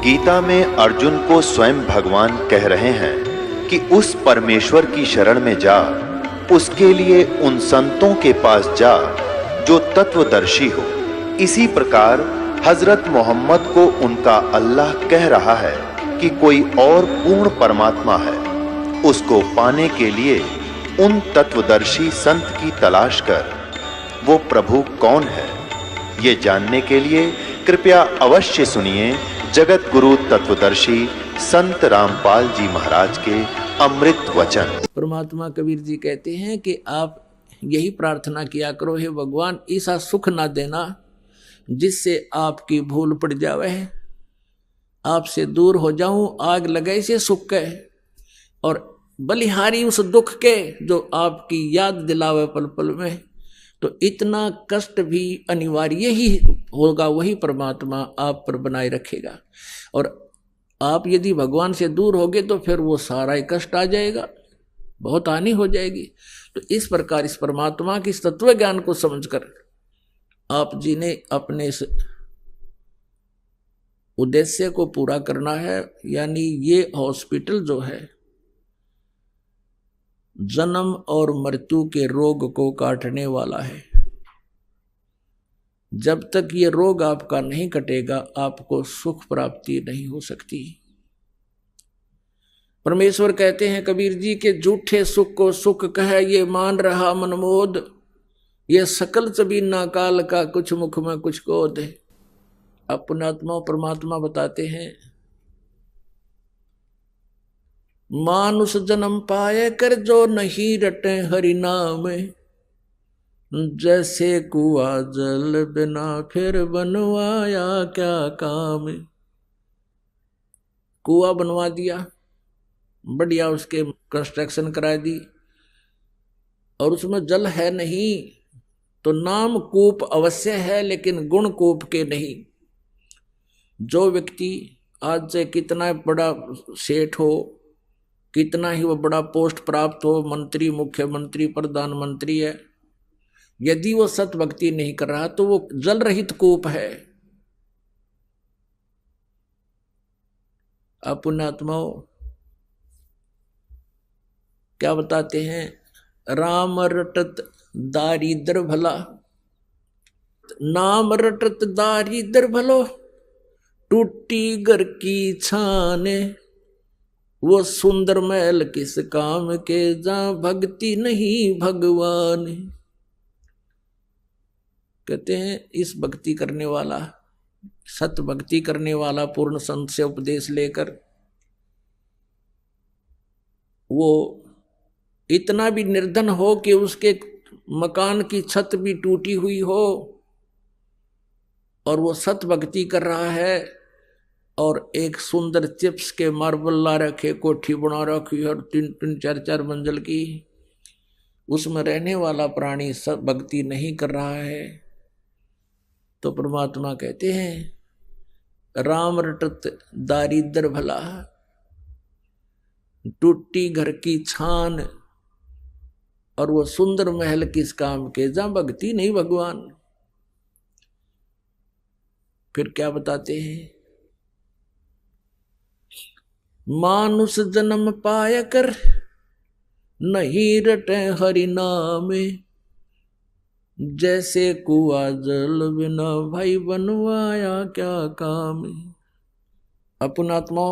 गीता में अर्जुन को स्वयं भगवान कह रहे हैं कि उस परमेश्वर की शरण में जा, उसके लिए उन संतों के पास जा जो तत्वदर्शी हो। इसी प्रकार हजरत मोहम्मद को उनका अल्लाह कह रहा है कि कोई और पूर्ण परमात्मा है, उसको पाने के लिए उन तत्वदर्शी संत की तलाश कर। वो प्रभु कौन है, ये जानने के लिए कृपया अवश्य सुनिए जगत गुरु तत्वदर्शी संत रामपाल जी महाराज के अमृत वचन। परमात्मा कबीर जी कहते हैं कि आप यही प्रार्थना किया करो, हे भगवान ऐसा सुख ना देना जिससे आपकी भूल पड़ जावे, आपसे दूर हो जाऊं, आग लगे से सुख के, और बलिहारी उस दुख के जो आपकी याद दिलावे पल पल में। तो इतना कष्ट भी अनिवार्य ही होगा, वही परमात्मा आप पर बनाए रखेगा। और आप यदि भगवान से दूर होगे तो फिर वो सारा ही कष्ट आ जाएगा, बहुत हानि हो जाएगी। तो इस प्रकार इस परमात्मा की तत्व ज्ञान को समझकर आप जी ने अपने इस उद्देश्य को पूरा करना है। यानी ये हॉस्पिटल जो है जन्म और मृत्यु के रोग को काटने वाला है। जब तक ये रोग आपका नहीं कटेगा आपको सुख प्राप्ति नहीं हो सकती। परमेश्वर कहते हैं कबीर जी के झूठे सुख को सुख कहे ये मान रहा मनमोद, ये सकल चबीना काल का कुछ मुख में कुछ गोद है। अपने आत्मा परमात्मा बताते हैं मानुष जन्म पाए कर जो नहीं रटे हरि नाम, जैसे कुआ जल बिना फिर बनवाया क्या काम। कुआ बनवा दिया, बढ़िया उसके कंस्ट्रक्शन करा दी, और उसमें जल है नहीं, तो नाम कूप अवश्य है लेकिन गुण कूप के नहीं। जो व्यक्ति आज से कितना बड़ा सेठ हो, कितना ही वो बड़ा पोस्ट प्राप्त हो, मंत्री, मुख्यमंत्री, प्रधानमंत्री है, यदि वो सत भक्ति नहीं कर रहा तो वो जल रहित कूप है। पुण्यात्माओं क्या बताते हैं, राम रटत दारिद्र भला, नाम रटत दारिद्र भलो, टूटी घर की छाने, वो सुंदर महल किस काम के जहां भक्ति नहीं भगवान। कहते हैं इस भक्ति करने वाला, सत भक्ति करने वाला पूर्ण संत से उपदेश लेकर वो इतना भी निर्धन हो कि उसके मकान की छत भी टूटी हुई हो और वो सत भक्ति कर रहा है, और एक सुंदर चिप्स के मार्बल ला रखे, कोठी बना रखी है 3-3 4-4 मंजिल की, उसमें रहने वाला प्राणी सब भक्ति नहीं कर रहा है। तो परमात्मा कहते हैं राम रटत दारिद्र भला, टूटी घर की छान, और वो सुंदर महल किस काम के जहां भक्ति नहीं भगवान। फिर क्या बताते हैं, मानुष जन्म पाया कर नहीं रटे हरि नाम, जैसे कुआ जल बिना भाई बनवाया क्या काम। अपनात्मा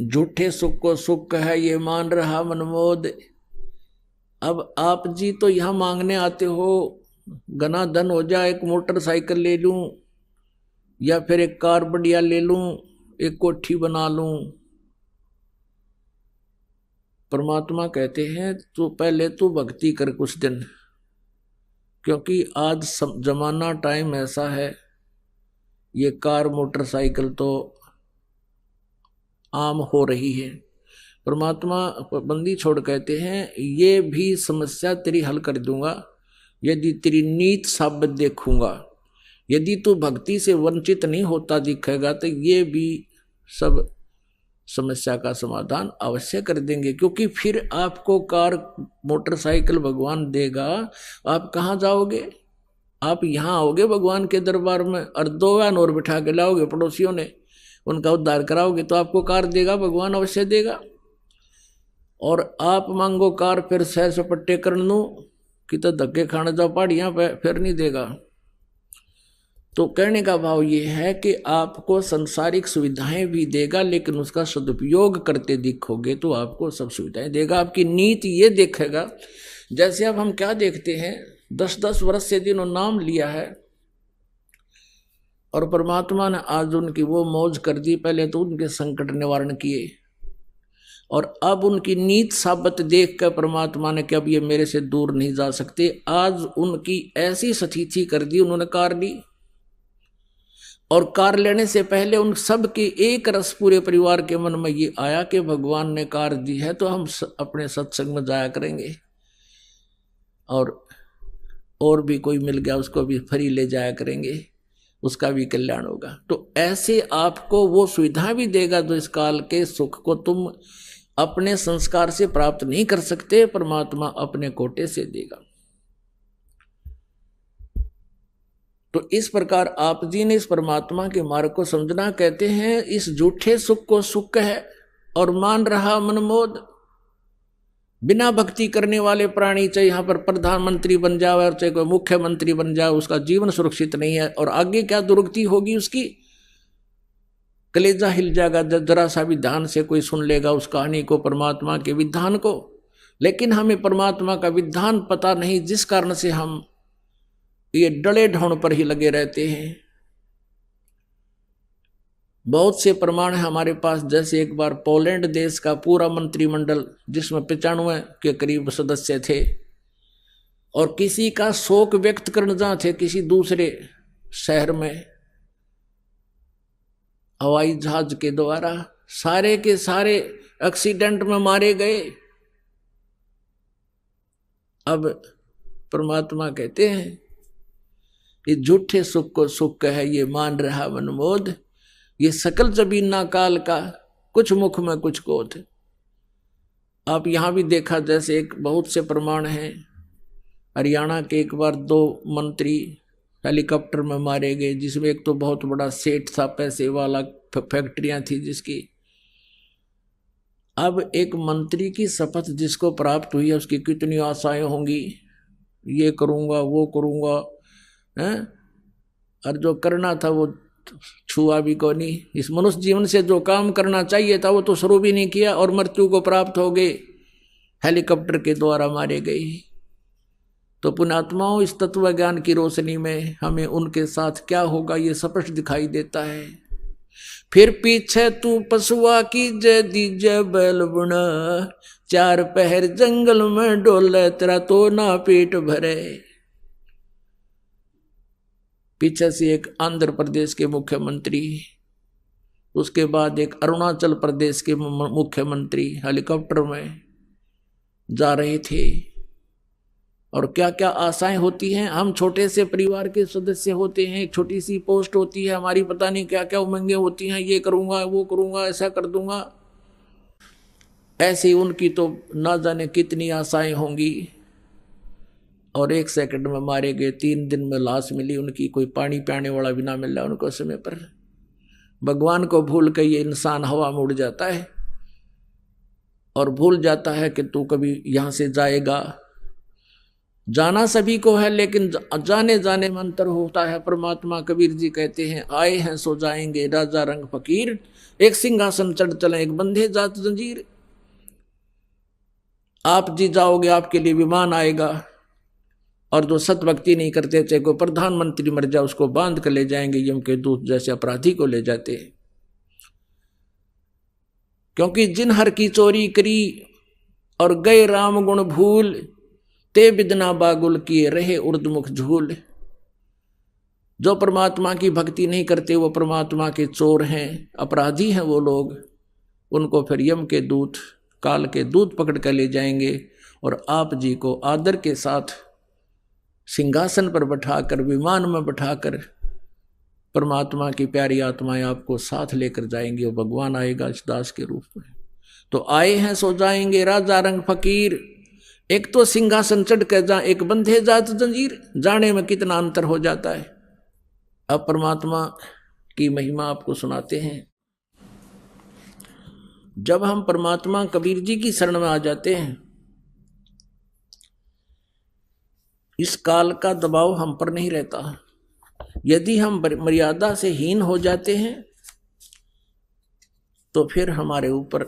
झूठे सुख को सुख है ये मान रहा मनमोद। अब आप जी तो यहां मांगने आते हो घना धन हो जाए, एक मोटरसाइकिल ले लूं या फिर एक कार बढ़िया ले लूं, एक कोठी बना लूं। परमात्मा कहते हैं तो पहले तू भक्ति कर कुछ दिन, क्योंकि आज जमाना टाइम ऐसा है, ये कार मोटरसाइकिल तो आम हो रही है। परमात्मा बंदी छोड़ कहते हैं ये भी समस्या तेरी हल कर दूंगा यदि तेरी नीत साबित देखूंगा। यदि तू भक्ति से वंचित नहीं होता दिखेगा तो ये भी सब समस्या का समाधान अवश्य कर देंगे, क्योंकि फिर आपको कार मोटरसाइकिल भगवान देगा, आप कहाँ जाओगे? आप यहाँ आओगे भगवान के दरबार में और 2 और बिठा के लाओगे पड़ोसियों ने, उनका उद्धार कराओगे तो आपको कार देगा, भगवान अवश्य देगा। और आप मांगो कार फिर सह सपट्टे कर लूं कि तो धक्के खाने जाओ पहाड़ियां पे, फिर नहीं देगा। तो कहने का भाव ये है कि आपको संसारिक सुविधाएं भी देगा, लेकिन उसका सदुपयोग करते दिखोगे तो आपको सब सुविधाएं देगा। आपकी नीति ये देखेगा। जैसे अब हम क्या देखते हैं, 10-10 वर्ष से जिन्होंने नाम लिया है और परमात्मा ने आज उनकी वो मौज कर दी, पहले तो उनके संकट निवारण किए और अब उनकी नीत साबत देख कर परमात्मा ने कि अब ये मेरे से दूर नहीं जा सकते, आज उनकी ऐसी स्थिति कर दी, उन्होंने कार ली। और कार लेने से पहले उन सब के एक रस पूरे परिवार के मन में ये आया कि भगवान ने कार दी है तो हम अपने सत्संग में जाया करेंगे, और भी कोई मिल गया उसको भी फ्री ले जाया करेंगे, उसका भी कल्याण होगा। तो ऐसे आपको वो सुविधा भी देगा जो इस काल के सुख को तुम अपने संस्कार से प्राप्त नहीं कर सकते, परमात्मा अपने कोटे से देगा। तो इस प्रकार आप जी ने इस परमात्मा के मार्ग को समझना। कहते हैं इस झूठे सुख को सुख है और मान रहा मनमोद। बिना भक्ति करने वाले प्राणी, चाहे यहाँ पर प्रधानमंत्री बन जाए और चाहे कोई मुख्यमंत्री बन जाए, उसका जीवन सुरक्षित नहीं है। और आगे क्या दुर्गति होगी उसकी, कलेजा हिल जाएगा जरा सा भी ध्यान से कोई सुन लेगा उस कहानी को, परमात्मा के विधान को। लेकिन हमें परमात्मा का विधान पता नहीं, जिस कारण से हम ये डले ढोंड पर ही लगे रहते हैं। बहुत से प्रमाण है हमारे पास। जैसे एक बार पोलैंड देश का पूरा मंत्रिमंडल, जिसमें 95 के करीब सदस्य थे, और किसी का शोक व्यक्त करने जा थे किसी दूसरे शहर में हवाई जहाज के द्वारा, सारे के सारे एक्सीडेंट में मारे गए। अब परमात्मा कहते हैं ये झूठे सुख को सुख है, ये मान रहा मनमोद। ये सकल जबीना काल का, कुछ मुख में कुछ क्रोध। आप यहां भी देखा, जैसे एक बहुत से प्रमाण हैं। हरियाणा के एक बार 2 मंत्री हेलीकॉप्टर में मारे गए, जिसमें एक तो बहुत बड़ा सेठ था, पैसे वाला, फैक्ट्रियां थी जिसकी। अब एक मंत्री की शपथ जिसको प्राप्त हुई है, उसकी कितनी आशाएं होंगी, ये करूंगा वो करूंगा, हैं? और जो करना था वो छुआ भी को नहीं। इस मनुष्य जीवन से जो काम करना चाहिए था वो तो शुरू भी नहीं किया, और मृत्यु को प्राप्त हो गए, हेलीकॉप्टर के द्वारा मारे गए। तो पुण्यात्माओं, इस तत्व ज्ञान की रोशनी में हमें उनके साथ क्या होगा ये स्पष्ट दिखाई देता है। फिर पीछे तू पशुआ की जय दीजय बैल बुना, 4 पहर जंगल में डोले तेरा तो ना पेट भरे। पीछे से एक आंध्र प्रदेश के मुख्यमंत्री, उसके बाद एक अरुणाचल प्रदेश के मुख्यमंत्री हेलीकॉप्टर में जा रहे थे। और क्या क्या आशाएं होती हैं। हम छोटे से परिवार के सदस्य होते हैं, एक छोटी सी पोस्ट होती है हमारी, पता नहीं क्या क्या उमंगें होती हैं, ये करूंगा वो करूंगा ऐसा कर दूंगा। ऐसे उनकी तो ना जाने कितनी आशाएं होंगी, और 1 सेकंड में मारे गए। 3 दिन में लाश मिली उनकी, कोई पानी पियाने वाला भी ना मिला उनको समय पर। भगवान को भूल के ये इंसान हवा में उड़ जाता है और भूल जाता है कि तू कभी यहाँ से जाएगा। जाना सभी को है, लेकिन जाने जाने में अंतर होता है। परमात्मा कबीर जी कहते हैं, आए हैं सो जाएंगे राजा रंग फकीर, एक सिंहासन चढ़ चले एक बंधे जात जंजीर। आप जी जाओगे, आपके लिए विमान आएगा, और जो सत भक्ति नहीं करते, चाहे कोई प्रधानमंत्री मर जाए, उसको बांध कर ले जाएंगे यम के दूत, जैसे अपराधी को ले जाते हैं। क्योंकि जिन हर की चोरी करी और गए राम गुण भूल, ते बिदना बागुल किए रहे उर्दमुख झूल। जो परमात्मा की भक्ति नहीं करते वो परमात्मा के चोर हैं, अपराधी हैं वो लोग। उनको फिर यम के दूत, काल के दूत पकड़ कर ले जाएंगे, और आप जी को आदर के साथ सिंहासन पर बैठाकर, विमान में बैठाकर परमात्मा की प्यारी आत्माएं आपको साथ लेकर जाएंगे। और भगवान आएगा इस दास के रूप में। तो आए हैं सो जाएंगे राजा रंग फकीर, एक तो सिंहासन चढ़ कर जा, एक बंधे जात जंजीर। जाने में कितना अंतर हो जाता है। अब परमात्मा की महिमा आपको सुनाते हैं। जब हम परमात्मा कबीर जी की शरण में आ जाते हैं, इस काल का दबाव हम पर नहीं रहता। यदि हम मर्यादा से हीन हो जाते हैं तो फिर हमारे ऊपर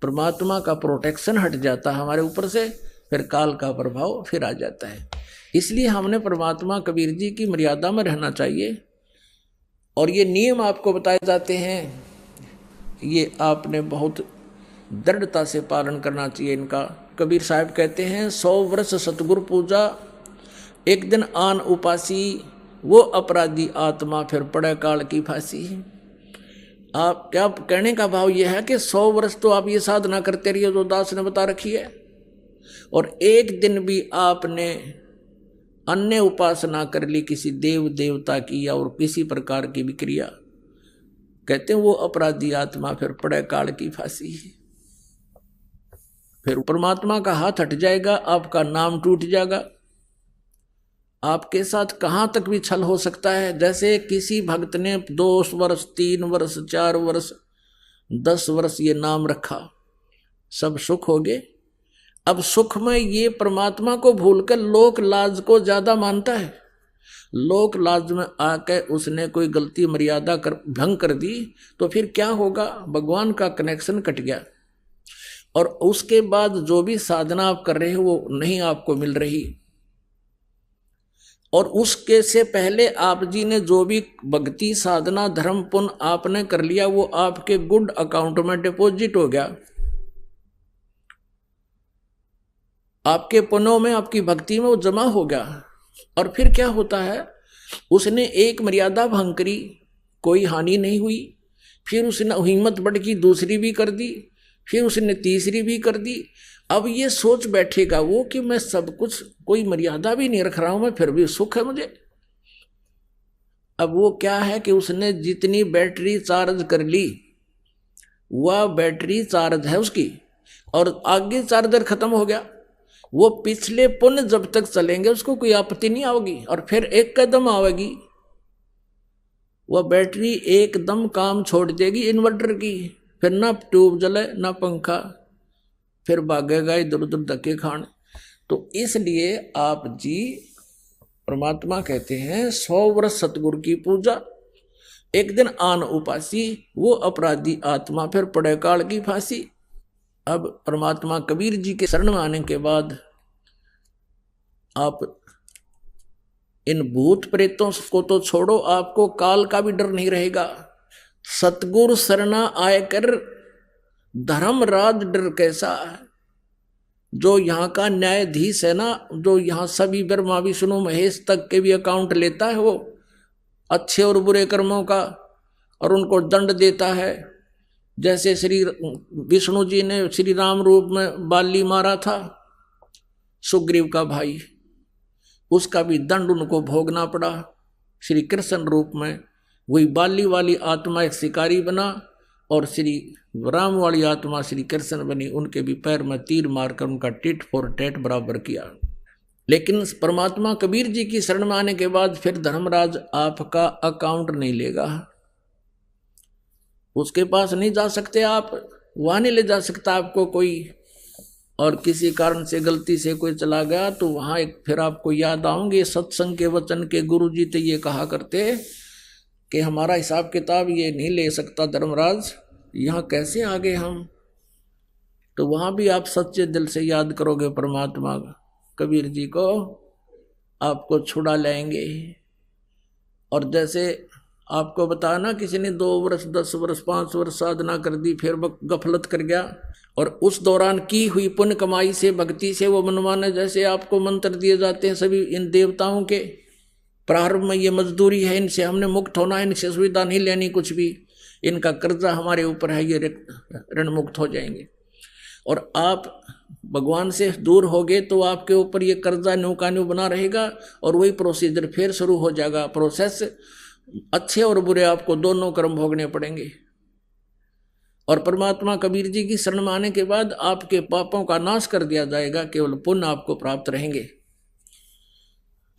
परमात्मा का प्रोटेक्शन हट जाता है हमारे ऊपर से, फिर काल का प्रभाव फिर आ जाता है। इसलिए हमने परमात्मा कबीर जी की मर्यादा में रहना चाहिए। और ये नियम आपको बताए जाते हैं, ये आपने बहुत दृढ़ता से पालन करना चाहिए इनका। कबीर साहब कहते हैं 100 वर्ष सतगुरु पूजा, एक दिन आन उपासी, वो अपराधी आत्मा फिर पड़े काल की फांसी। आप क्या कहने का भाव यह है कि 100 वर्ष तो आप ये साधना करते रहिए जो दास ने बता रखी है, और एक दिन भी आपने अन्य उपासना कर ली किसी देव देवता की या और किसी प्रकार की भी क्रिया, कहते हैं वो अपराधी आत्मा फिर पड़े काल की फांसी। फिर परमात्मा का हाथ हट जाएगा, आपका नाम टूट जाएगा। आपके साथ कहाँ तक भी छल हो सकता है। जैसे किसी भक्त ने 2 वर्ष 3 वर्ष 4 वर्ष 10 वर्ष ये नाम रखा, सब सुख हो गए। अब सुख में ये परमात्मा को भूलकर लोक लाज को ज्यादा मानता है। लोक लाज में आकर उसने कोई गलती मर्यादा कर भंग कर दी तो फिर क्या होगा, भगवान का कनेक्शन कट गया। और उसके बाद जो भी साधना आप कर रहे हो वो नहीं आपको मिल रही, और उसके से पहले आप जी ने जो भी भक्ति साधना धर्म पुण्य आपने कर लिया वो आपके गुड अकाउंट में डिपॉजिट हो गया। आपके पुण्यों में आपकी भक्ति में वो जमा हो गया। और फिर क्या होता है, उसने एक मर्यादा भंग करी, कोई हानि नहीं हुई, फिर उसने हिम्मत बढ़ की दूसरी भी कर दी, फिर उसने तीसरी भी कर दी। अब ये सोच बैठेगा वो कि मैं सब कुछ कोई मर्यादा भी नहीं रख रहा हूं, मैं फिर भी सुख है मुझे। अब वो क्या है कि उसने जितनी बैटरी चार्ज कर ली वह बैटरी चार्ज है उसकी, और आगे चार्जर खत्म हो गया। वो पिछले पुण्य जब तक चलेंगे उसको कोई आपत्ति नहीं आओगी, और फिर एक कदम आवेगी वह बैटरी एकदम काम छोड़ देगी इन्वर्टर की, फिर ना ट्यूब जले ना पंखा, फिर भागेगा इधर उधर धक्के खाने। तो इसलिए आप जी परमात्मा कहते हैं 100 वर्ष सतगुरु की पूजा, एक दिन आन उपासी, वो अपराधी आत्मा फिर पड़े काल की फांसी। अब परमात्मा कबीर जी के शरण में आने के बाद आप इन भूत प्रेतों को तो छोड़ो, आपको काल का भी डर नहीं रहेगा। सतगुरु शरणा आय कर धर्मराज डर कैसा, जो यहाँ का न्यायाधीश है ना, जो यहाँ सभी ब्रह्मा विष्णु महेश तक के भी अकाउंट लेता है, वो अच्छे और बुरे कर्मों का, और उनको दंड देता है। जैसे श्री विष्णु जी ने श्री राम रूप में बाली मारा था सुग्रीव का भाई, उसका भी दंड उनको भोगना पड़ा। श्री कृष्ण रूप में वही बाली वाली आत्मा एक शिकारी बना, और श्री राम वाली आत्मा श्री कृष्ण बनी, उनके भी पैर में तीर मारकर उनका टिट फॉर टैट बराबर किया। लेकिन परमात्मा कबीर जी की शरण में आने के बाद फिर धर्मराज आपका अकाउंट नहीं लेगा, उसके पास नहीं जा सकते आप, वहां नहीं ले जा सकता आपको कोई। और किसी कारण से गलती से कोई चला गया तो वहां एक फिर आपको याद आऊंगे सत्संग के वचन के गुरु जी तो ये कहा करते कि हमारा हिसाब किताब ये नहीं ले सकता धर्मराज, यहाँ कैसे आ गए हम। तो वहां भी आप सच्चे दिल से याद करोगे परमात्मा कबीर जी को, आपको छुड़ा लाएंगे। और जैसे आपको बताया ना, किसी ने 2 वर्ष 10 वर्ष 5 वर्ष साधना कर दी, फिर गफलत कर गया, और उस दौरान की हुई पुण्य कमाई से भक्ति से वो मनमाने जैसे आपको मंत्र दिए जाते हैं सभी इन देवताओं के, प्रारंभ में ये मजदूरी है, इनसे हमने मुक्त होना है, इनसे सुविधा नहीं लेनी कुछ भी, इनका कर्जा हमारे ऊपर है, ये ऋण मुक्त हो जाएंगे। और आप भगवान से दूर हो गए तो आपके ऊपर ये कर्जा न्यू का न्यू बना रहेगा, और वही प्रोसीजर फिर शुरू हो जाएगा, प्रोसेस। अच्छे और बुरे आपको दोनों कर्म भोगने पड़ेंगे। और परमात्मा कबीर जी की शरण में आने के बाद आपके पापों का नाश कर दिया जाएगा, केवल पुण्य आपको प्राप्त रहेंगे।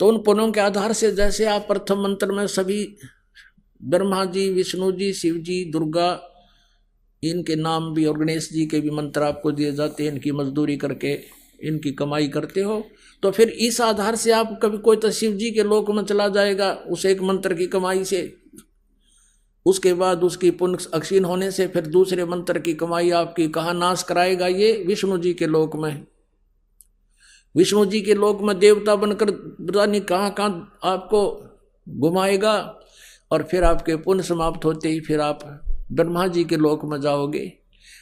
तो उन पुण्यों के आधार से जैसे आप प्रथम मंत्र में सभी ब्रह्मा जी, विष्णु जी, शिव जी, दुर्गा इनके नाम भी और गणेश जी के भी मंत्र आपको दिए जाते हैं, इनकी मजदूरी करके इनकी कमाई करते हो, तो फिर इस आधार से आप कभी कोई तो शिव जी के लोक में चला जाएगा उस एक मंत्र की कमाई से, उसके बाद उसकी पुण्य अक्षीण होने से फिर दूसरे मंत्र की कमाई आपकी कहाँ नाश कराएगा, ये विष्णु जी के लोक में। विष्णु जी के लोक में देवता बनकर पता नहीं कहाँ कहाँ आपको घुमाएगा, और फिर आपके पुण्य समाप्त होते ही फिर आप ब्रह्मा जी के लोक में जाओगे।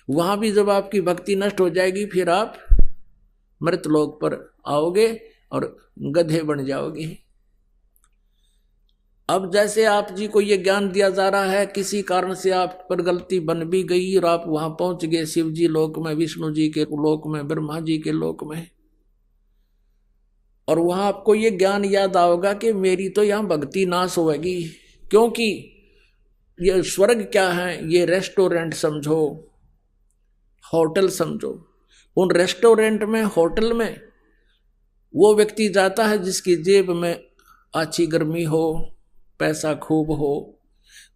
वहाँ भी जब आपकी भक्ति नष्ट हो जाएगी फिर आप मृत लोक पर आओगे और गधे बन जाओगे। अब जैसे आप जी को ये ज्ञान दिया जा रहा है, किसी कारण से आप पर गलती बन भी गई और आप वहां पहुंच गए शिव जी लोक में, विष्णु जी के लोक में, ब्रह्मा जी के लोक में, और वहां आपको ये ज्ञान याद आओगा कि मेरी तो यहाँ भक्ति नाश होगी, क्योंकि ये स्वर्ग क्या है, ये रेस्टोरेंट समझो, होटल समझो। उन रेस्टोरेंट में, होटल में वो व्यक्ति जाता है जिसकी जेब में अच्छी गर्मी हो, पैसा खूब हो,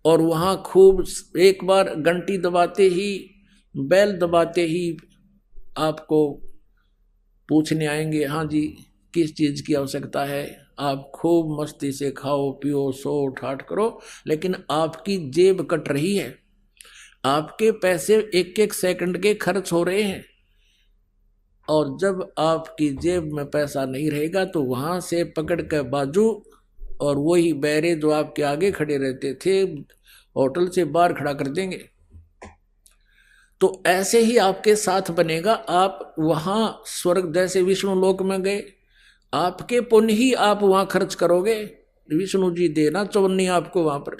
और वहाँ खूब एक बार घंटी दबाते ही, बेल दबाते ही आपको पूछने आएंगे, हाँ जी किस चीज़ की आवश्यकता है। आप खूब मस्ती से खाओ पियो सो ठाट करो, लेकिन आपकी जेब कट रही है, आपके पैसे एक एक सेकंड के खर्च हो रहे हैं, और जब आपकी जेब में पैसा नहीं रहेगा तो वहाँ से पकड़ कर बाजू और वही बैरे जो आपके आगे खड़े रहते थे होटल से बाहर खड़ा कर देंगे। तो ऐसे ही आपके साथ बनेगा। आप वहाँ स्वर्ग जैसे विष्णु लोक में गए, आपके पुण्य ही आप वहाँ खर्च करोगे, विष्णु जी देना चवन्नी आपको वहाँ पर,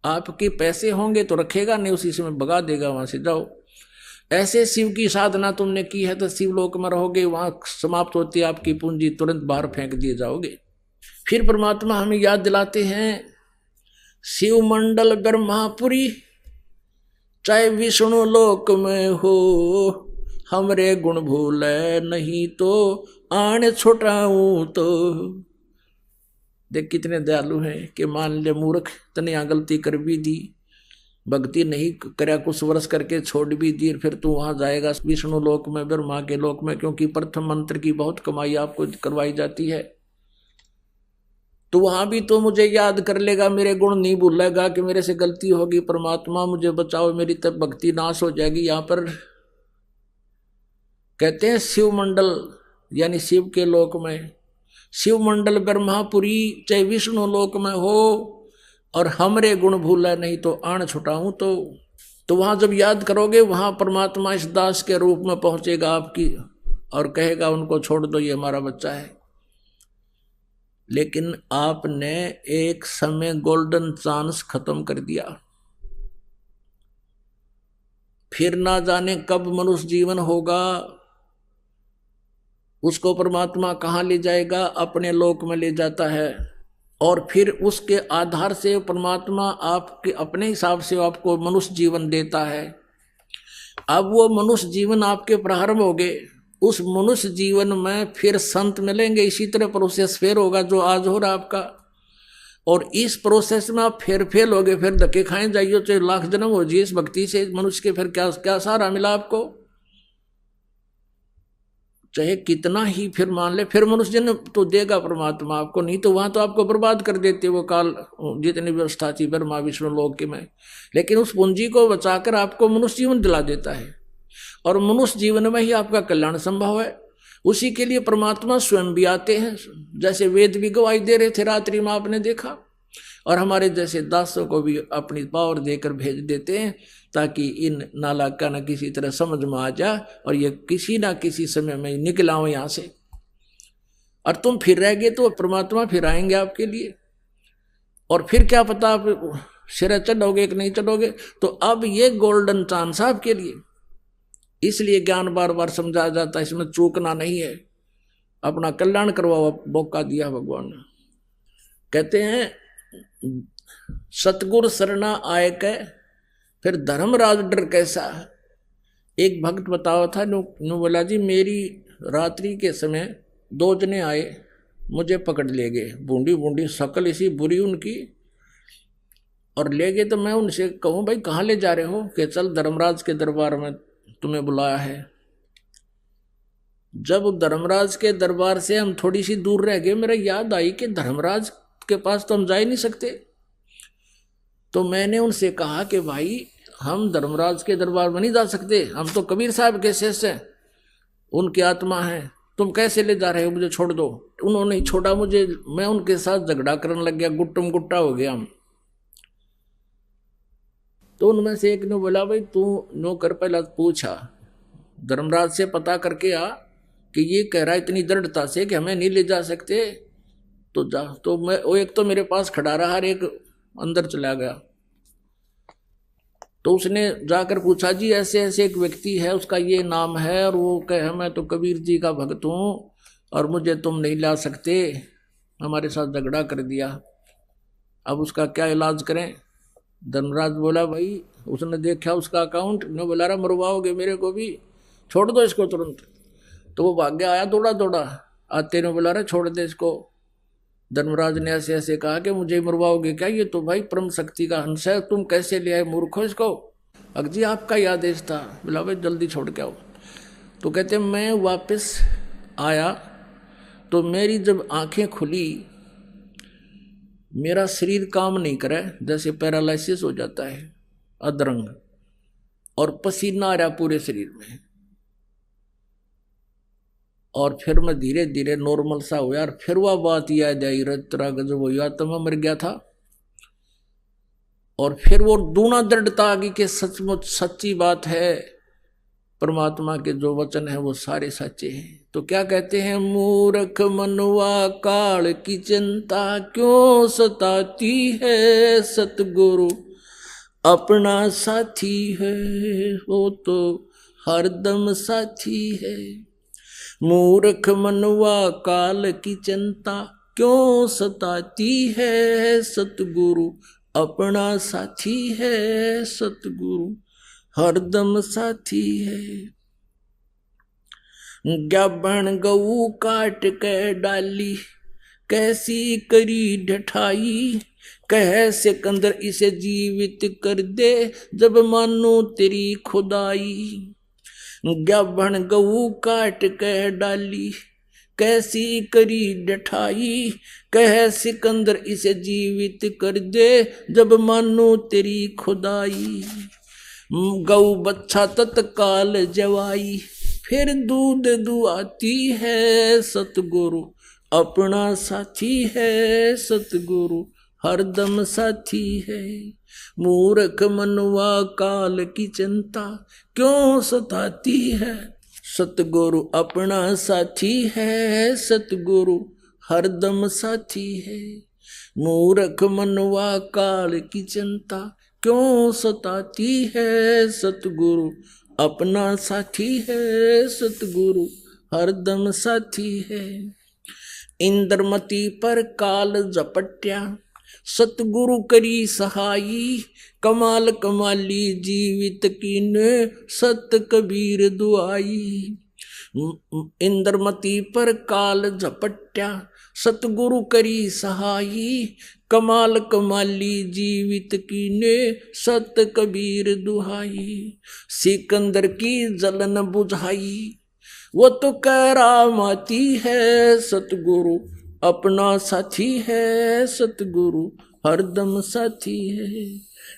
आपके पैसे होंगे तो रखेगा नहीं, उसी समय भगा देगा वहाँ से, जाओ। ऐसे शिव की साधना तुमने की है तो शिवलोक में रहोगे, वहाँ समाप्त होती है आपकी पूंजी, तुरंत बाहर फेंक दिए जाओगे। फिर परमात्मा हमें याद दिलाते हैं, शिव मंडल ब्रह्मापुरी चाहे विष्णु लोक में हो, हमरे गुण भूले नहीं तो आने छुटाऊं तो। देख कितने दयालु हैं कि मान ले मूर्ख तने यहाँ गलती कर भी दी, भक्ति नहीं करया, कुछ वर्ष करके छोड़ भी दी, फिर तू वहां जाएगा विष्णु लोक में, ब्रह्मा के लोक में, क्योंकि प्रथम मंत्र की बहुत कमाई आपको करवाई जाती है। तो वहां भी तो मुझे याद कर लेगा, मेरे गुण नहीं भूलेगा कि मेरे से गलती होगी, परमात्मा मुझे बचाओ, मेरी तब भक्ति नाश हो जाएगी। यहाँ पर कहते हैं शिव मंडल यानी शिव के लोक में, शिव मंडल ब्रह्मापुरी चाहे विष्णु लोक में हो, और हमरे गुण भूला नहीं तो आण छुटाऊं तो वहां जब याद करोगे वहां परमात्मा इस दास के रूप में पहुंचेगा आपकी और कहेगा उनको छोड़ दो, ये हमारा बच्चा है। लेकिन आपने एक समय गोल्डन चांस खत्म कर दिया, फिर ना जाने कब मनुष्य जीवन होगा, उसको परमात्मा कहाँ ले जाएगा, अपने लोक में ले जाता है, और फिर उसके आधार से परमात्मा आपके अपने हिसाब से आपको मनुष्य जीवन देता है। अब वो मनुष्य जीवन आपके प्रारंभ हो गए, उस मनुष्य जीवन में फिर संत मिलेंगे, इसी तरह प्रोसेस फिर होगा जो आज हो रहा आपका, और इस प्रोसेस में आप फिर फेल हो गए, फिर धक्के खाए जाइए, चाहे लाख जन्म हो जाइए इस भक्ति से मनुष्य के, फिर क्या क्या सहारा मिला आपको, चाहे कितना ही फिर मान ले, फिर मनुष्य जन्म तो देगा परमात्मा आपको, नहीं तो वहां तो आपको बर्बाद कर देते वो काल जितनी व्यवस्था थी ब्रह्मा विष्णु लोक के में। लेकिन उस पूंजी को बचाकर आपको मनुष्य जीवन दिला देता है, और मनुष्य जीवन में ही आपका कल्याण संभव है। उसी के लिए परमात्मा स्वयं भी आते हैं, जैसे वेद भी गवाही दे रहे थे रात्रि में आपने देखा, और हमारे जैसे दासों को भी अपनी पावर देकर भेज देते हैं, ताकि इन नालायक का न किसी तरह समझ में आ जाए और ये किसी ना किसी समय में निकल आओ यहाँ से, और तुम फिर रह गए तो परमात्मा फिर आएंगे आपके लिए, और फिर क्या पता आप सिर चढ़ोगे कि नहीं चढ़ोगे। तो अब ये गोल्डन चांस आपके लिए, इसलिए ज्ञान बार बार समझाया जाता है, इसमें चूकना नहीं है, अपना कल्याण करवाओ, मौका दिया भगवान ने। कहते हैं सतगुरु शरणा आए के फिर धर्मराज डर कैसा। एक भक्त बताओ था, नु बोला जी मेरी रात्रि के समय 2 जने आए, मुझे पकड़ ले गए, बूंदी बूंदी शकल इसी बुरी उनकी, और ले गए तो मैं उनसे कहूँ भाई कहाँ ले जा रहे हो, कि चल धर्मराज के दरबार में तुम्हें बुलाया है। जब धर्मराज के दरबार से हम थोड़ी सी दूर रह गए, मेरा याद आई कि धर्मराज के पास तो हम जा ही नहीं सकते। तो मैंने उनसे कहा कि भाई हम धर्मराज के दरबार में नहीं जा सकते, हम तो कबीर साहब के शिष्य हैं, उनकी आत्मा है, तुम कैसे ले जा रहे हो, मुझे छोड़ दो। उन्होंने छोड़ा मुझे, मैं उनके साथ झगड़ा करने लग गया, गुट्टम गुट्टा हो गया हम। तो उनमें से एक ने बोला भाई तू नौकर पहला पूछा, धर्मराज से पता करके आ कि ये कह रहा है इतनी दृढ़ता से कि हमें नहीं ले जा सकते, तो जा। तो मैं वो एक तो मेरे पास खड़ा रहा और एक अंदर चला गया। तो उसने जाकर पूछा जी ऐसे ऐसे एक व्यक्ति है, उसका ये नाम है, और वो कहे मैं तो कबीर जी का भक्त हूँ और मुझे तुम नहीं ला सकते, हमारे साथ झगड़ा कर दिया, अब उसका क्या इलाज करें। धर्मराज बोला भाई, उसने देखा उसका अकाउंट, ने बोला रहा मरवाओगे मेरे को भी, छोड़ दो इसको तुरंत। तो वो भाग्य आया दौड़ा दौड़ा, आते ने बोला रहा छोड़ दे इसको। धर्मराज ने ऐसे ऐसे कहा कि मुझे मरवाओगे क्या, ये तो भाई परम शक्ति का हंस है, तुम कैसे ले आए मूर्खो इसको। अजी आपका ही आदेश था। बोला भाई जल्दी छोड़ के आओ। तो कहते मैं वापस आया तो मेरी जब आंखें खुली, मेरा शरीर काम नहीं करे, जैसे पैरालिसिस हो जाता है, अधरंग, और पसीना आ रहा पूरे शरीर में। और फिर मैं धीरे धीरे नॉर्मल सा हुआ, यार फिर वह बात याद आई, रतरा गजब हो गया, तो मैं मर गया था। और फिर वो दूना दृढ़ता आ गई कि सचमुच सच्ची बात है, परमात्मा के जो वचन है वो सारे सच्चे हैं। तो क्या कहते हैं, मूर्ख मनुआ काल की चिंता क्यों सताती है, सतगुरु अपना साथी है, वो तो हरदम साथी है। मूर्ख मनुआ काल की चिंता क्यों सताती है, सतगुरु अपना साथी है, सतगुरु हरदम साथी है। गाभण गऊ काट के डाली, कैसी करी ढठाई, कह सिकंदर इसे जीवित कर दे, जब मानो तेरी खुदाई। गाभण गऊ काट के डाली, कैसी करी डठाई, कह सिकंदर इसे जीवित कर दे, जब मानो तेरी खुदाई। गऊ बच्चा तत्काल जवाई, फिर दूध दुआती है, सतगुरु अपना साथी है, सतगुरु हरदम साथी है। मूर्ख मनुआ काल की चिंता क्यों सताती है, सतगुरु अपना साथी है, सतगुरु हरदम साथी है। मूर्ख मनुआ काल की चिंता क्यों सताती है, सतगुरु अपना साथी है, सतगुरु हरदम साथी है। इंद्रमती पर काल झपट्या, सतगुरु करी सहाई, कमाल कमाली जीवित कीने, सत कबीर दुआई। इंद्रमती पर काल झपट्या, सतगुरु करी सहाई, कमाल कमाली जीवित कीने, सत कबीर दुहाई। सिकंदर की जलन बुझाई, वो तो करामाती है, सतगुरु अपना साथी है, सतगुरु हरदम साथी है।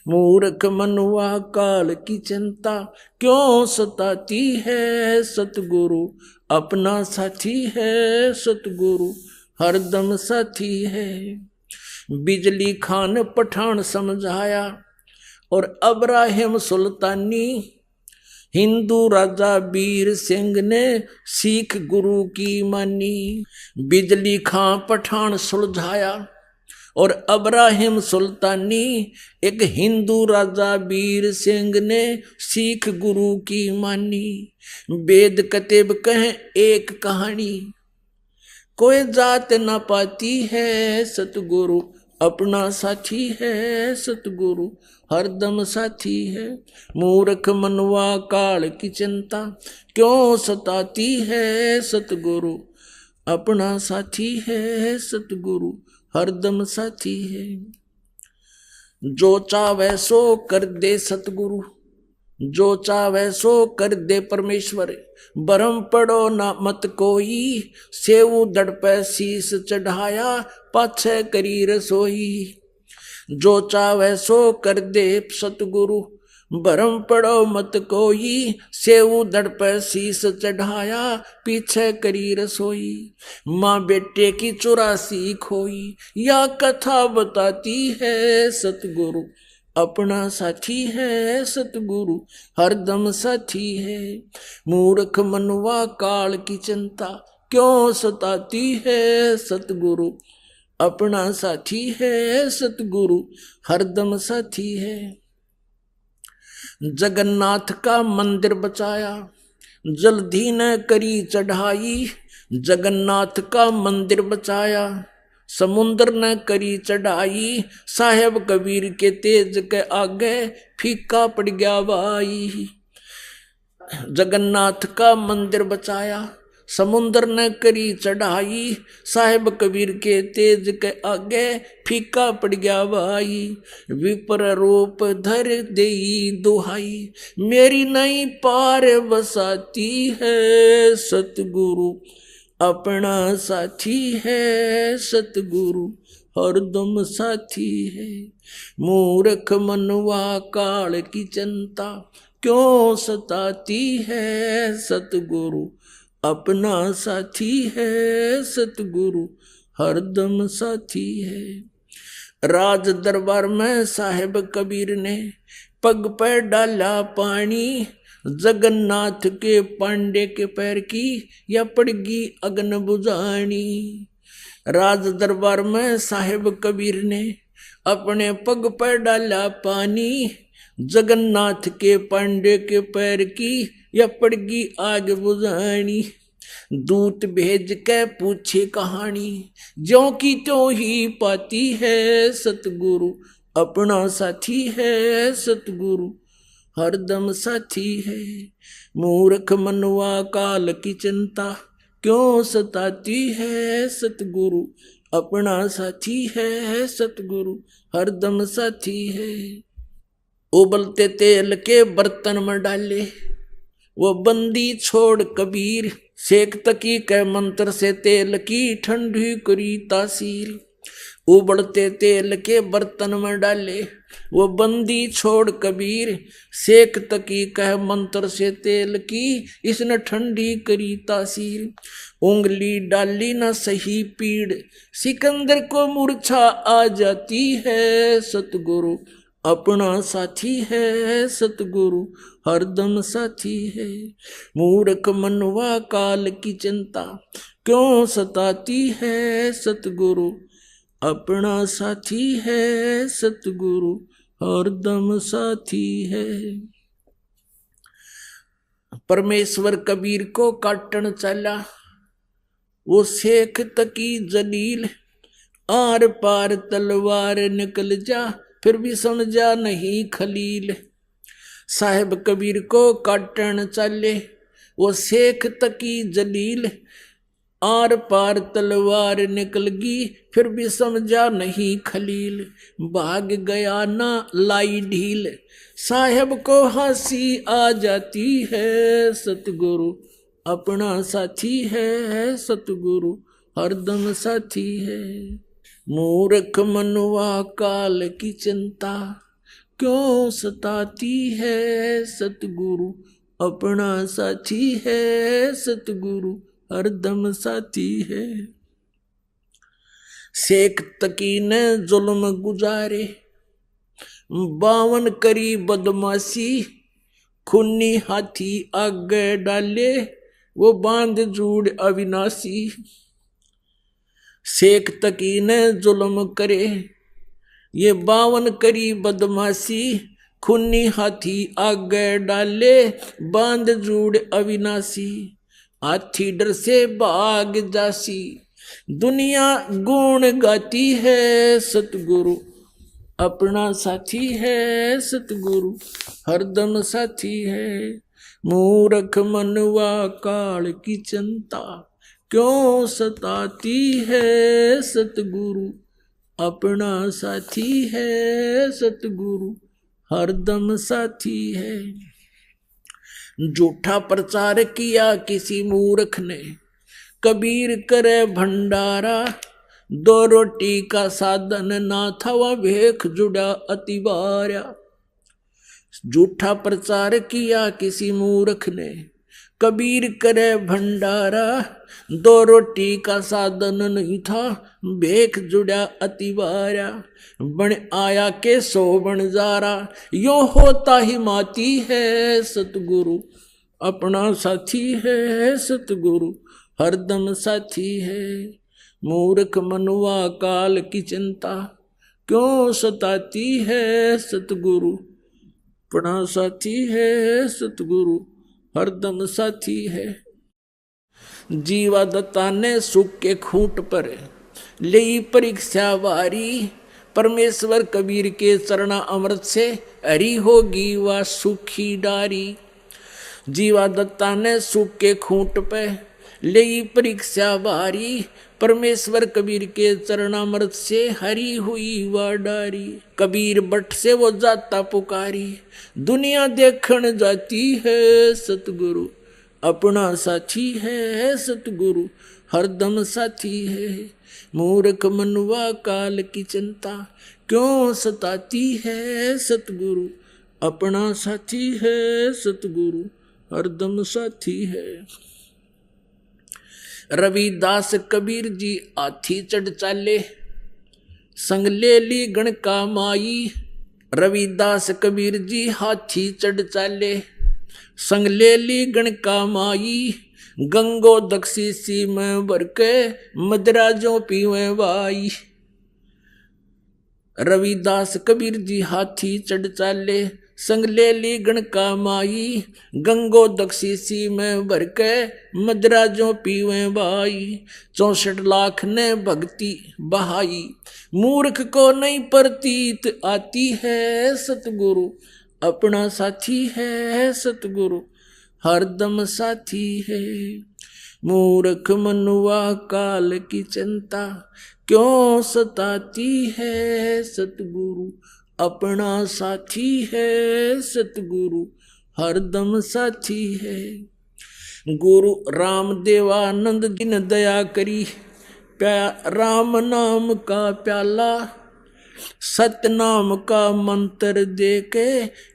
मूर्ख मनुआ काल की चिंता क्यों सताती है, सतगुरु अपना साथी है, सतगुरु हरदम साथी है। बिजली खान पठान समझाया और अब्राहिम सुल्तानी, हिंदू राजा वीर सिंह ने सिख गुरु की मानी। बिजली खां पठान सुलझाया और अब्राहिम सुल्तानी, एक हिंदू राजा वीर सिंह ने सिख गुरु की मानी। वेद कतेब कहें एक कहानी, कोई जात न पाती है, सतगुरु अपना साथी है, सतगुरु हरदम साथी है। मूर्ख मनुआ काल की चिंता क्यों सताती है, सतगुरु अपना साथी है, सतगुरु हरदम साथी है। जो चावे सो कर दे सतगुरु, जो चावे सो कर दे परमेश्वर। बरम पड़ो ना मत कोई, सेऊ दड़ पे शीस चढ़ाया, पाछे करी रसोई। जो चावे सो कर दे सतगुरु, भरम पड़ो मत कोई, सेऊ दड़ पर शीस चढ़ाया, पीछे करी रसोई। माँ बेटे की 84 खोई, या कथा बताती है सतगुरु, अपना साथी है सतगुरु, हरदम साथी है। मूर्ख मनवा काल की चिंता, क्यों सताती है सतगुरु, अपना साथी है सतगुरु, हरदम साथी है। जगन्नाथ का मंदिर बचाया, जल्दी न करी चढ़ाई। जगन्नाथ का मंदिर बचाया, समुद्र न करी चढ़ाई। साहेब कबीर के तेज के आगे फीका पड़ गया भाई। जगन्नाथ का मंदिर बचाया, समुद्र न करी चढ़ाई। साहेब कबीर के तेज के आगे फीका पड़ गया भाई। विपर रूप धर देई दुहाई, मेरी नहीं पार बसाती है सतगुरु, अपना साथी है सतगुरु, हरदम साथी है। मूर्ख मनवा काल की चिंता, क्यों सताती है सतगुरु, अपना साथी है सतगुरु, हरदम साथी है। राज दरबार में साहेब कबीर ने पग पर डाला पानी। जगन्नाथ के पांडे के पैर की या पड़गी अग्न बुझानी। राज दरबार में साहेब कबीर ने अपने पग पर डाला पानी। जगन्नाथ के पांडे के पैर की या पड़गी आग बुझानी। दूत भेज के पूछे कहानी, ज्यों की त्यों ही पाती है सतगुरु, अपना साथी है सतगुरु, हरदम साथी है। मूर्ख मनवा काल की चिंता, क्यों सताती है सतगुरु, अपना साथी है सतगुरु, हरदम साथी है। उबलते तेल के बर्तन में डाले, वो बंदी छोड़ कबीर। सेक तकी के मंत्र से तेल की ठंडी करी तासीर। उबलते तेल के बर्तन में डाले, वो बंदी छोड़ कबीर। सेक तकी कह मंत्र से तेल की, इसने ठंडी करी तासीर। उंगली डाली ना सही पीड़, सिकंदर को मूर्छा आ जाती है सतगुरु, अपना साथी है सतगुरु, हरदम साथी है। मूर्ख मनवा काल की चिंता, क्यों सताती है सतगुरु, अपना साथी है सतगुरु, हरदम साथी है। परमेश्वर कबीर को काटन चला, वो शेख तकी जलील। आर पार तलवार निकल जा, फिर भी समझा नहीं खलील। साहेब कबीर को काटन चले, वो शेख तकी जलील। आर पार तलवार निकल गई, फिर भी समझा नहीं खलील। भाग गया ना लाई ढील, साहेब को हंसी आ जाती है सतगुरु, अपना साथी है सतगुरु, हरदम साथी है। मूर्ख मनवा काल की चिंता, क्यों सताती है सतगुरु, अपना साथी है सतगुरु, हरदम साथी है। शेख तकी ने जुल्म गुजारे, 52 करी बदमाशी। खूनी हाथी आगे डाले, वो बांध जूड़ अविनाशी। शेख तकी ने जुल्म करे, ये 52 करी बदमाशी। खूनी हाथी आगे डाले, बांध जूड़ अविनाशी। हाथी डर से भाग जासी, दुनिया गुण गाती है सतगुरु, अपना साथी है सतगुरु, हरदम साथी है। मूर्ख मनवा काल की चिंता, क्यों सताती है सतगुरु, अपना साथी है सतगुरु हरदम साथी है। झूठा प्रचार किया किसी मूर्ख ने, कबीर करे भंडारा, दो रोटी का साधन ना था वह भेख जुड़ा अति बारा। झूठा प्रचार किया किसी मूर्ख ने, कबीर करे भंडारा, दो रोटी का साधन नहीं था भेख जुड़ा अति बारा। बन आया के 100 बन जारा, यो होता ही माती है सतगुरु अपना साथी है सतगुरु हरदम साथी है। मूर्ख मनुआ काल की चिंता, क्यों सताती है सतगुरु अपना साथी है सतगुरु हरदम साथी है। जीवा दत्ता ने सुख के खूंट पर ली परीक्षा वारी, परमेश्वर कबीर के चरणा अमृत से हरी होगी वह सुखी डारी। जीवा दत्ता ने सुख के खूंट पे ली परीक्षा वारी, परमेश्वर कबीर के चरणामृत से हरी हुई वह डारी। कबीर बट से वो जाता पुकारी, दुनिया देखण जाती है सतगुरु अपना साथी है सतगुरु हरदम साथी है। मूर्ख मनुआ काल की चिंता, क्यों सताती है सतगुरु अपना साथी है सतगुरु हरदम साथी है। रविदास कबीर जी हाथी चढ़ चाले, संग ले ली गण का माई। रविदास कबीर जी हाथी चढ़ चाले, संग ले ली गण का माई। गंगो दक्षी सी में भर के मदराजों पीवे बाई। रविदास कबीर जी हाथी चढ़ चाले, संग ले ली गण का माई। गंगो दक्षी सी में भर के मदराजों पीवे बाई। 64 लाख ने भक्ति बहाई, मूर्ख को नहीं प्रतीत आती है सतगुरु अपना साथी है सतगुरु हरदम साथी है। मूर्ख मनुआ काल की चिंता, क्यों सताती है सतगुरु अपना साथी है सतगुरु हरदम साथी है। गुरु राम देवानंद जी ने दया करी, राम नाम का प्याला, सत्य नाम का मंत्र दे के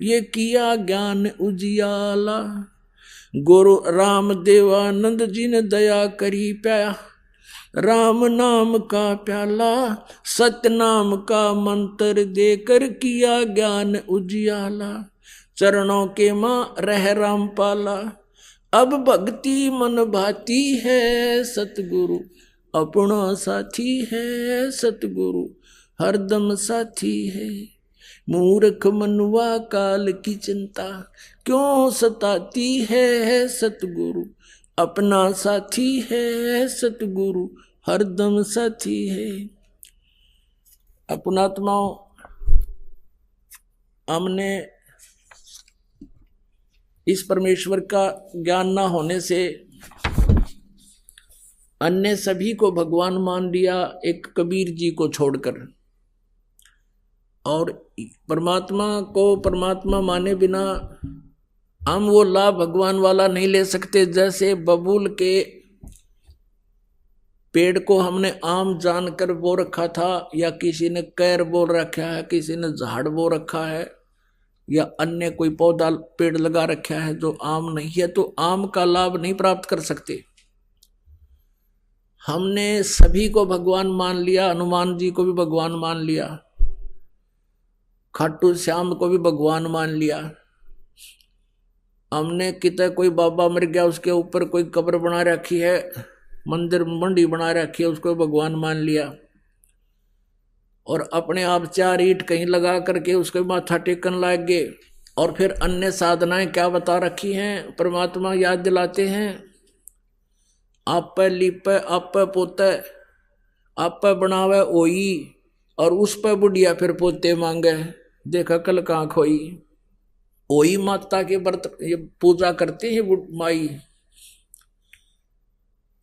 ये किया ज्ञान उजियाला। गुरु राम देवानंद जी ने दया करी, प्या राम नाम का प्याला, सत्य नाम का मंत्र देकर किया ज्ञान उजियाला। चरणों के माँ रह राम पाला, अब भक्ति मन भाती है सतगुरु अपना साथी है सतगुरु हरदम साथी है। मूर्ख मनुआ काल की चिंता, क्यों सताती है सतगुरु अपना साथी है सतगुरु हरदम साथी है। अपनात्माओं, हमने इस परमेश्वर का ज्ञान ना होने से अन्य सभी को भगवान मान लिया, एक कबीर जी को छोड़कर। और परमात्मा को परमात्मा माने बिना हम वो लाभ भगवान वाला नहीं ले सकते। जैसे बबूल के पेड़ को हमने आम जानकर बो रखा था, या किसी ने कैर बोल रखा है, किसी ने झाड़ बो रखा है, या अन्य कोई पौधा पेड़ लगा रखा है जो आम नहीं है, तो आम का लाभ नहीं प्राप्त कर सकते। हमने सभी को भगवान मान लिया, हनुमान जी को भी भगवान मान लिया, खाटू श्याम को भी भगवान मान लिया। हमने कितने कोई बाबा मर गया उसके ऊपर कोई कब्र बना रखी है, मंदिर मंडी बना रखी है, उसको भगवान मान लिया। और अपने आप 4 ईंट कहीं लगा करके उसको माथा टेकन लग गए। और फिर अन्य साधनाएं क्या बता रखी हैं, परमात्मा याद दिलाते हैं, आप पे लिपे आप पे पोते, आप पे बनावे ओई, और उस पे बुढ़िया फिर पोते मांगे, देखा कल कहाँ खोई। ओई माता के व्रत ये पूजा करते हैं माई,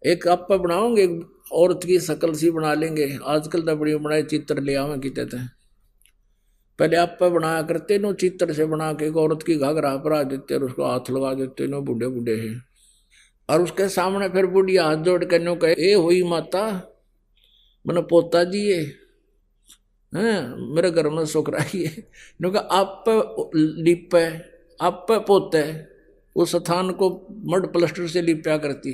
एक आप पे बनाओगे औरत की शकल सी बना लेंगे। आजकल तो बड़ी बनाए चित्र ले आवे की थे। पहले आप पे बनाया करते नो, चित्र से बना के औरत की घाघरा परा देते और उसको हाथ लगा देते नो, बूढ़े बूढ़े हैं। और उसके सामने फिर बुढ़िया हाथ जोड़ के नो कहे, ए हुई माता, मैंने पोता जी ये हैं मेरे घर में सुख रही है। नो कहा आप पे लिपे, आप पे पोते, उस स्थान को मड प्लास्टर से लिपया करती,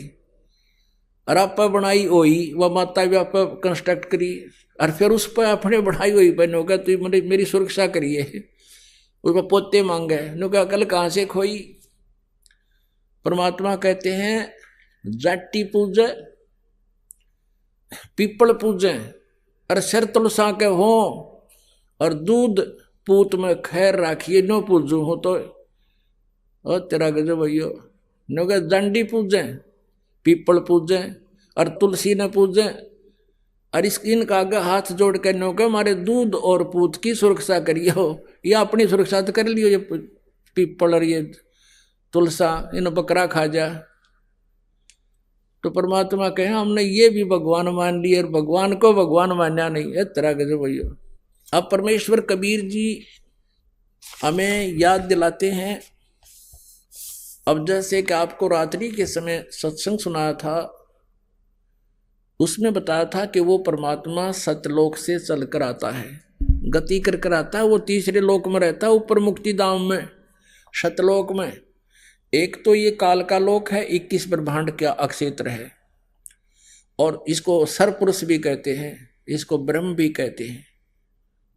और आप पे बनाई हुई वह माता भी आप पे कंस्ट्रक्ट करी, और फिर उस पर अपने बढ़ाई हुई बहनों का तो मेरी सुरक्षा करिए, उस पर पोते मांगे। नो क्या कल कहाँ से खोई। परमात्मा कहते हैं जाटी पूजे, पीपल पूजे, और सिर तुलसा के हो, और दूध पूत में खैर राखिए, नो पूजू हो तो ओ तेरा गजब भैया। नो क्या दंडी पूजे, पीपल पूजे, और तुलसी ने पूजे, और इनका आगे हाथ जोड़ के नो के हमारे दूध और पूत की सुरक्षा करियो। या अपनी सुरक्षा तो कर लियो, ये पीपल और ये तुलसा इन बकरा खा जा। तो परमात्मा कहे हमने ये भी भगवान मान लिया और भगवान को भगवान मानना नहीं है, तरह के जो भैया। अब परमेश्वर कबीर जी हमें याद दिलाते हैं। अब जैसे कि आपको रात्रि के समय सत्संग सुनाया था, उसमें बताया था कि वो परमात्मा सतलोक से चलकर आता है, गति कर आता है। वो तीसरे लोक में रहता है, ऊपर मुक्ति धाम में, सतलोक में। एक तो ये काल का लोक है, 21 ब्रह्मांड का अक्षेत्र है, और इसको सरपुरुष भी कहते हैं, इसको ब्रह्म भी कहते हैं,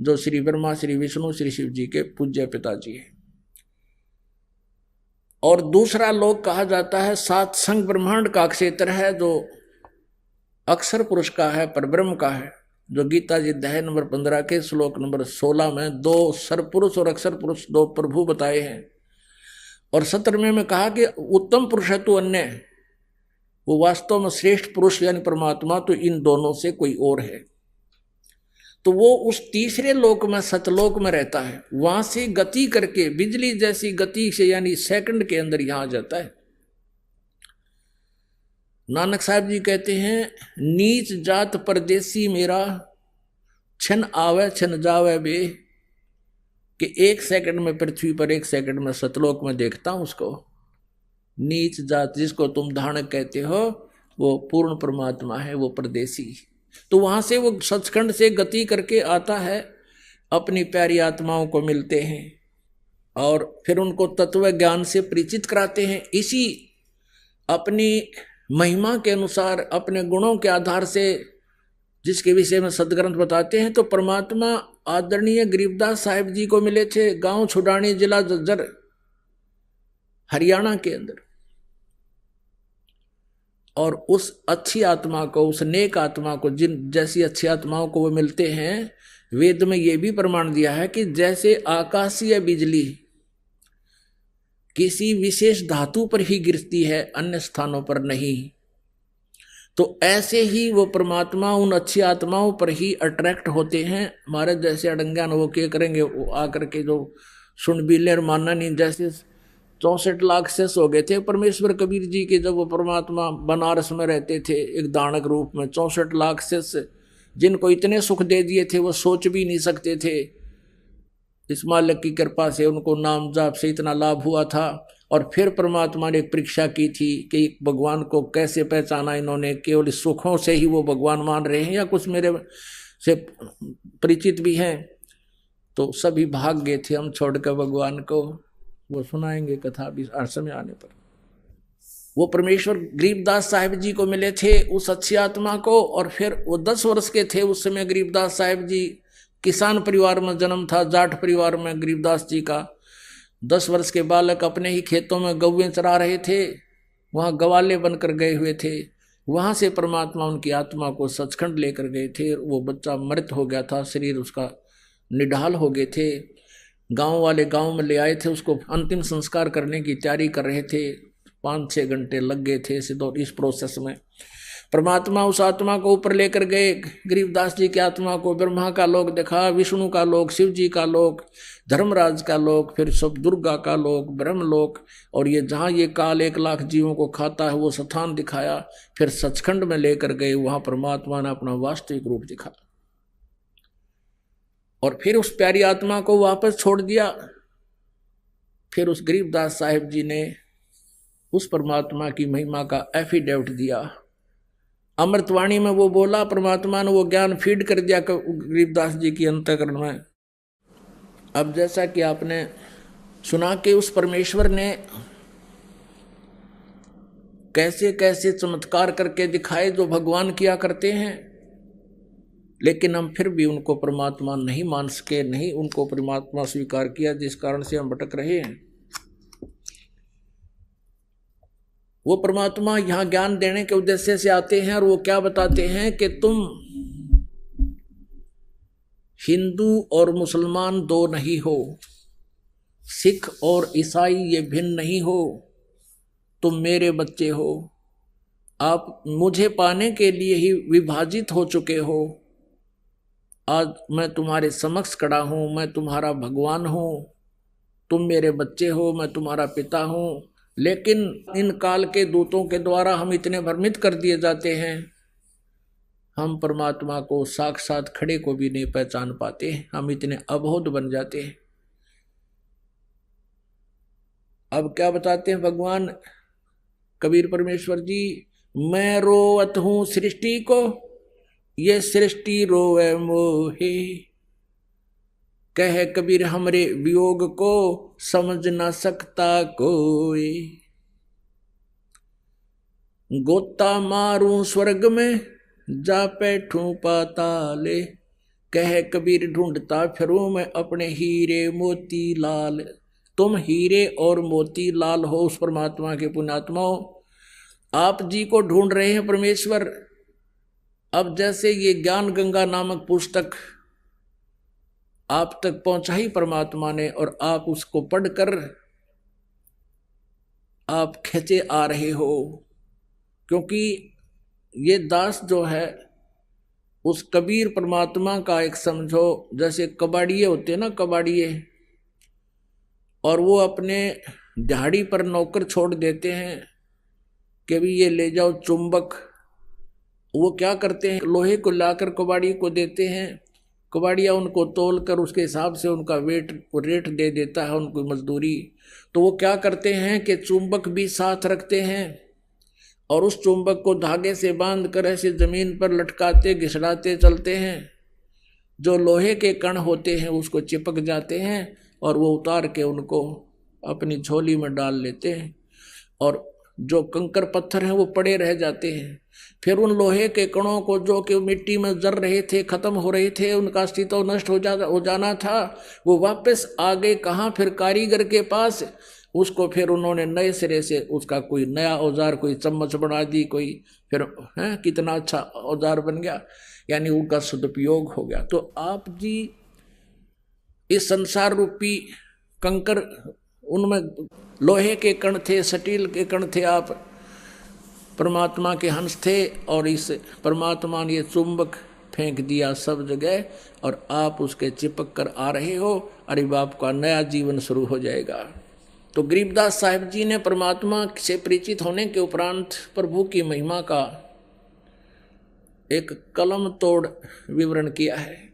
जो श्री ब्रह्मा, श्री विष्णु, श्री शिव जी के पूज्य पिताजी हैं। और दूसरा लोक कहा जाता है सात संग ब्रह्मांड का क्षेत्र है, जो अक्षर पुरुष का है, परब्रह्म का है, जो गीता जी अध्याय नंबर 15 के श्लोक नंबर 16 में 2 सरपुरुष और अक्षर पुरुष 2 प्रभु बताए हैं। और 17वें में कहा कि उत्तम पुरुष है तो अन्य, वो वास्तव में श्रेष्ठ पुरुष यानी परमात्मा तो इन दोनों से कोई और है। तो वो उस तीसरे लोक में सतलोक में रहता है, वहां से गति करके बिजली जैसी गति से यानी सेकंड के अंदर यहां आ जाता है। नानक साहब जी कहते हैं नीच जात परदेसी मेरा, छन आवे छन जावे बे, कि 1 सेकंड में पृथ्वी पर 1 सेकंड में सतलोक में देखता हूं उसको। नीच जात जिसको तुम धानक कहते हो वो पूर्ण परमात्मा है, वो परदेसी। तो वहां से वो सचखंड से गति करके आता है, अपनी प्यारी आत्माओं को मिलते हैं और फिर उनको तत्व ज्ञान से परिचित कराते हैं। इसी अपनी महिमा के अनुसार, अपने गुणों के आधार से जिसके विषय में सदग्रंथ बताते हैं, तो परमात्मा आदरणीय गरीबदास साहिब जी को मिले थे, गांव छुडानी, जिला झज्जर, हरियाणा के अंदर। और उस अच्छी आत्मा को, उस नेक आत्मा को, जिन जैसी अच्छी आत्माओं को वो मिलते हैं, वेद में ये भी प्रमाण दिया है कि जैसे आकाशीय बिजली किसी विशेष धातु पर ही गिरती है, अन्य स्थानों पर नहीं, तो ऐसे ही वो परमात्मा उन अच्छी आत्माओं पर ही अट्रैक्ट होते हैं। हमारे जैसे अड़ंगान वो क्या करेंगे, वो आकर के जो सुन बिले और मानना नहीं, जैसे 64 लाख शेष हो गए थे परमेश्वर कबीर जी के, जब वो परमात्मा बनारस में रहते थे एक दानक रूप में। 64 लाख शेष जिनको इतने सुख दे दिए थे वो सोच भी नहीं सकते थे। इस मालिक की कृपा से उनको नाम जाप से इतना लाभ हुआ था। और फिर परमात्मा ने एक परीक्षा की थी कि भगवान को कैसे पहचाना इन्होंने, केवल सुखों से ही वो भगवान मान रहे हैं या कुछ मेरे से परिचित भी हैं। तो सभी भाग गए थे हम छोड़कर भगवान को। वो सुनाएंगे कथा भी समय आने पर। वो परमेश्वर गरीबदास साहिब जी को मिले थे, उस अच्छी आत्मा को। और फिर वो 10 वर्ष के थे उस समय। गरीबदास साहिब जी किसान परिवार में जन्म था, जाट परिवार में गरीबदास जी का। 10 वर्ष के बालक अपने ही खेतों में गौएं चरा रहे थे, वहाँ गवाले बनकर गए हुए थे। वहाँ से परमात्मा उनकी आत्मा को सचखंड लेकर गए थे। वो बच्चा मृत हो गया था, शरीर उसका निढाल हो गए थे। गांव वाले गांव में ले आए थे, उसको अंतिम संस्कार करने की तैयारी कर रहे थे। 5-6 घंटे लग गए थे इस प्रोसेस में। परमात्मा उस आत्मा को ऊपर लेकर गए। गरीबदास जी की आत्मा को ब्रह्मा का लोक दिखा, विष्णु का लोक, शिव जी का लोक, धर्मराज का लोक, फिर सब दुर्गा का लोक, ब्रह्मलोक, और ये जहाँ ये काल 1,00,000 जीवों को खाता है वो स्थान दिखाया। फिर सचखंड में लेकर गए, वहां परमात्मा ने अपना वास्तविक रूप दिखा और फिर उस प्यारी आत्मा को वापस छोड़ दिया। फिर उस गरीबदास साहिब जी ने उस परमात्मा की महिमा का एफिडेविट दिया। अमृतवाणी में वो बोला, परमात्मा ने वो ज्ञान फीड कर दिया गरीबदास जी की अंतःकरण में। अब जैसा कि आपने सुना कि उस परमेश्वर ने कैसे कैसे चमत्कार करके दिखाए जो भगवान किया करते हैं, लेकिन हम फिर भी उनको परमात्मा नहीं मान सके, नहीं उनको परमात्मा स्वीकार किया, जिस कारण से हम भटक रहे हैं। वो परमात्मा यहाँ ज्ञान देने के उद्देश्य से आते हैं और वो क्या बताते हैं कि तुम हिंदू और मुसलमान दो नहीं हो, सिख और ईसाई ये भिन्न नहीं हो, तुम मेरे बच्चे हो। आप मुझे पाने के लिए ही विभाजित हो चुके हो। आज मैं तुम्हारे समक्ष खड़ा हूं, मैं तुम्हारा भगवान हूं, तुम मेरे बच्चे हो, मैं तुम्हारा पिता हूं। लेकिन इन काल के दूतों के द्वारा हम इतने भ्रमित कर दिए जाते हैं, हम परमात्मा को साक्षात खड़े को भी नहीं पहचान पाते, हम इतने अबोध बन जाते हैं। अब क्या बताते हैं भगवान कबीर परमेश्वर जी, मैं रोवत हूं सृष्टि को, ये सृष्टि रोवे मोहे। कहे कबीर हमरे वियोग को, समझ ना सकता कोई। गोता मारूं स्वर्ग में, जा बैठूं पाताले। कहे कबीर ढूंढता फिरूं मैं अपने हीरे मोती लाल। तुम हीरे और मोती लाल हो उस परमात्मा के पुण्यात्माओं, आप जी को ढूंढ रहे हैं परमेश्वर। अब जैसे ये ज्ञान गंगा नामक पुस्तक आप तक पहुंचाई परमात्मा ने, और आप उसको पढ़कर आप खींचे आ रहे हो, क्योंकि ये दास जो है उस कबीर परमात्मा का एक समझो जैसे कबाड़िए होते हैं ना, कबाड़िए, और वो अपने दिहाड़ी पर नौकर छोड़ देते हैं कि भी ये ले जाओ चुंबक। वो क्या करते हैं, लोहे को लाकर कबाड़ी को देते हैं, कबाड़िया उनको तोल कर उसके हिसाब से उनका रेट दे देता है उनको मजदूरी। तो वो क्या करते हैं कि चुंबक भी साथ रखते हैं और उस चुंबक को धागे से बांध कर ऐसे जमीन पर लटकाते घिसड़ाते चलते हैं। जो लोहे के कण होते हैं उसको चिपक जाते हैं और वो उतार के उनको अपनी झोली में डाल लेते हैं, और जो कंकर पत्थर हैं वो पड़े रह जाते हैं। फिर उन लोहे के कणों को जो कि मिट्टी में जर रहे थे, खत्म हो रहे थे, उनका अस्तित्व नष्ट हो जाना था, वो वापस आ गए कहाँ, फिर कारीगर के पास। उसको फिर उन्होंने नए सिरे से उसका कोई नया औजार, कोई चम्मच बना दी, कोई फिर है कितना अच्छा औजार बन गया, यानी उनका सदुपयोग हो गया। तो आप जी इस संसार रूपी कंकर, उनमें लोहे के कण थे, स्टील के कण थे, आप परमात्मा के हंस थे, और इस परमात्मा ने ये चुंबक फेंक दिया सब जगह और आप उसके चिपक कर आ रहे हो। अरे बाप का नया जीवन शुरू हो जाएगा। तो गरीबदास साहिब जी ने परमात्मा से परिचित होने के उपरांत प्रभु की महिमा का एक कलम तोड़ विवरण किया है।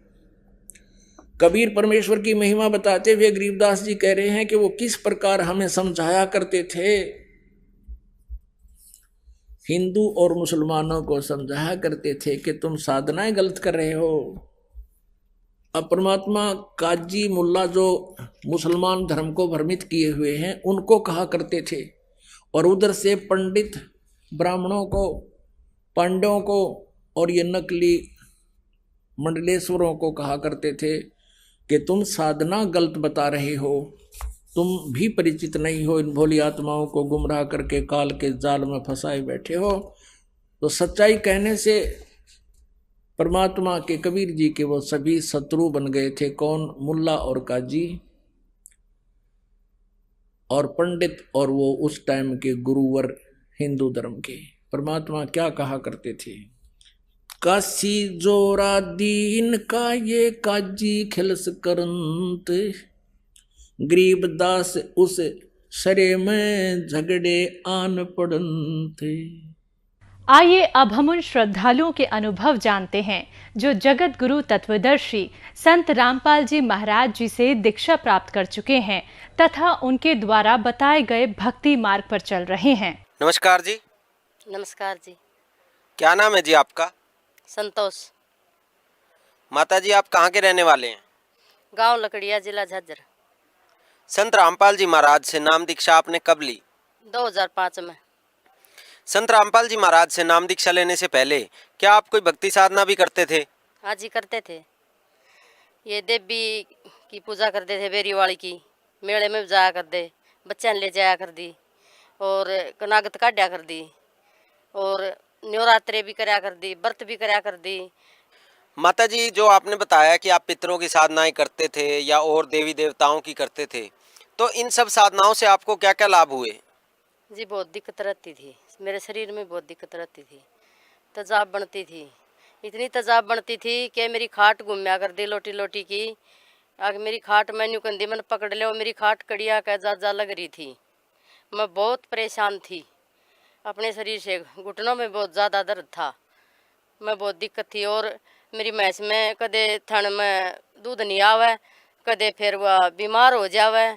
कबीर परमेश्वर की महिमा बताते हुए गरीबदास जी कह रहे हैं कि वो किस प्रकार हमें समझाया करते थे, हिंदू और मुसलमानों को समझाया करते थे कि तुम साधनाएं गलत कर रहे हो। अब परमात्मा काजी मुल्ला जो मुसलमान धर्म को भ्रमित किए हुए हैं उनको कहा करते थे, और उधर से पंडित ब्राह्मणों को, पांडवों को और ये नकली मंडलेश्वरों को कहा करते थे कि तुम साधना गलत बता रहे हो, तुम भी परिचित नहीं हो, इन भोली आत्माओं को गुमराह करके काल के जाल में फंसाए बैठे हो। तो सच्चाई कहने से परमात्मा के कबीर जी के वो सभी शत्रु बन गए थे। कौन? मुल्ला और काजी और पंडित, और वो उस टाइम के गुरुवर हिंदू धर्म के। परमात्मा क्या कहा करते थे, काशी जोरा दीन का ये काजी खिलस करंत, गरीब दास उस सरे में झगड़े आन पड़ंत। आइए अब हम उन श्रद्धालुओं के अनुभव जानते हैं जो जगत गुरु तत्वदर्शी संत रामपाल जी महाराज जी से दीक्षा प्राप्त कर चुके हैं तथा उनके द्वारा बताए गए भक्ति मार्ग पर चल रहे हैं। नमस्कार जी। नमस्कार जी। क्या नाम है जी आपका? संतोष। माता जी आप कहाँ के रहने वाले हैं? गांव लकड़िया, जिला झज्जर। संत रामपाल जी महाराज से नाम दीक्षा आपने कब ली? 2005 में। संत रामपाल जी महाराज से नाम दीक्षा लेने से पहले क्या आप कोई भक्ति साधना भी करते थे? हाँ जी, करते थे। ये देवी की पूजा करते थे, बेरी वाली की, मेले में जाया कर दे, बच्चन ले जाया कर दी, और कनागत काढ़ा कर दी, और नवरात्रे भी कराया कर दी, व्रत भी कराया कर दी। माता जी जो आपने बताया कि आप पितरों की साधनाएं करते थे या और देवी देवताओं की करते थे, तो इन सब साधनाओं से आपको क्या क्या लाभ हुए? जी बहुत दिक्कत रहती थी, मेरे शरीर में बहुत दिक्कत रहती थी, तेजाब बनती थी, इतनी तेजाब बनती थी कि मेरी खाट घूमया कर दी लोटी लोटी की। आगे मेरी खाट मैन्यू कंदी मैंने पकड़ ले, और मेरी खाट कड़िया का जा लग रही थी। मैं बहुत परेशान थी अपने शरीर से, घुटनों में बहुत ज़्यादा दर्द था, मैं बहुत दिक्कत थी। और मेरी भैंस में कदे थन में दूध नहीं आवे, कदे फिर वह बीमार हो जावे,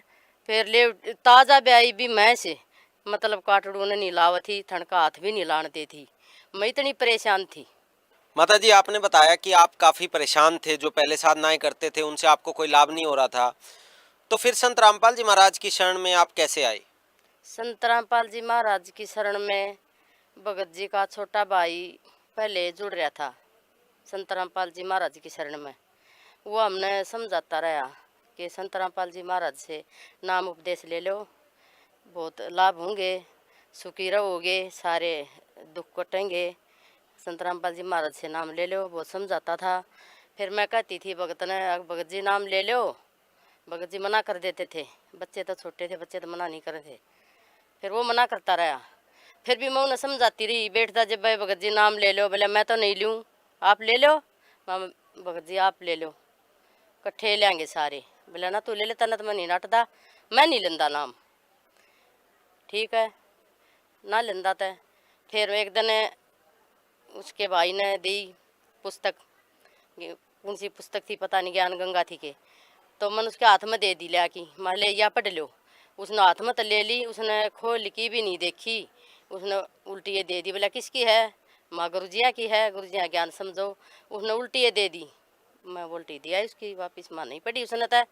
फिर ले ताज़ा ब्याई भी भैंस मतलब काटड़ू ने नहीं लावा थी, थन का हाथ भी नहीं लाने थी, मैं इतनी परेशान थी। माता जी आपने बताया कि आप काफ़ी परेशान थे, जो पहले साधनाएं करते थे उनसे आपको कोई लाभ नहीं हो रहा था, तो फिर संत रामपाल जी महाराज की शरण में आप कैसे आए? संत रामपाल जी महाराज की शरण में भगत जी का छोटा भाई पहले जुड़ रहा था संत रामपाल जी महाराज की शरण में। वो हमने समझाता रहा कि संत रामपाल जी महाराज से नाम उपदेश ले लो, बहुत लाभ होंगे, सुखी रहोगे, सारे दुख कटेंगे, संत रामपाल जी महाराज से नाम ले लो, बहुत समझाता था। फिर मैं कहती थी भगत ने, भगत जी नाम ले लो, भगत जी मना कर देते थे, बच्चे तो छोटे थे, बच्चे तो मना नहीं कर थे, फिर वो मना करता रहा। फिर भी मैं उन्हें समझाती रही, बैठता जब भाई भगत जी नाम ले लो, बोले मैं तो नहीं लूँ, आप ले लो। मामा भगत जी आप ले लो, कट्ठे लेंगे सारे, बोले ना तू ले लेता, ना तो मैं नहीं नाटता, मैं नहीं लेंदा नाम, ठीक है ना लेंदा था। फिर एक दिन उसके भाई ने दी पुस्तक, कौन सी पुस्तक थी पता नहीं, ज्ञान गंगा थी के, तो मैंने उसके हाथ में दे दी लिया कि मैं ले या पढ़ लो। उसने हाथ में तो ले ली, उसने खोल की भी नहीं देखी, उसने उल्टी ये दे दी, बोला किसकी है, माँ गुरुजिया की है, गुरुजिया ज्ञान समझो। उसने उल्टी ये दे दी, मैं उल्टी दिया उसकी वापस, माँ नहीं पढ़ी उसने था।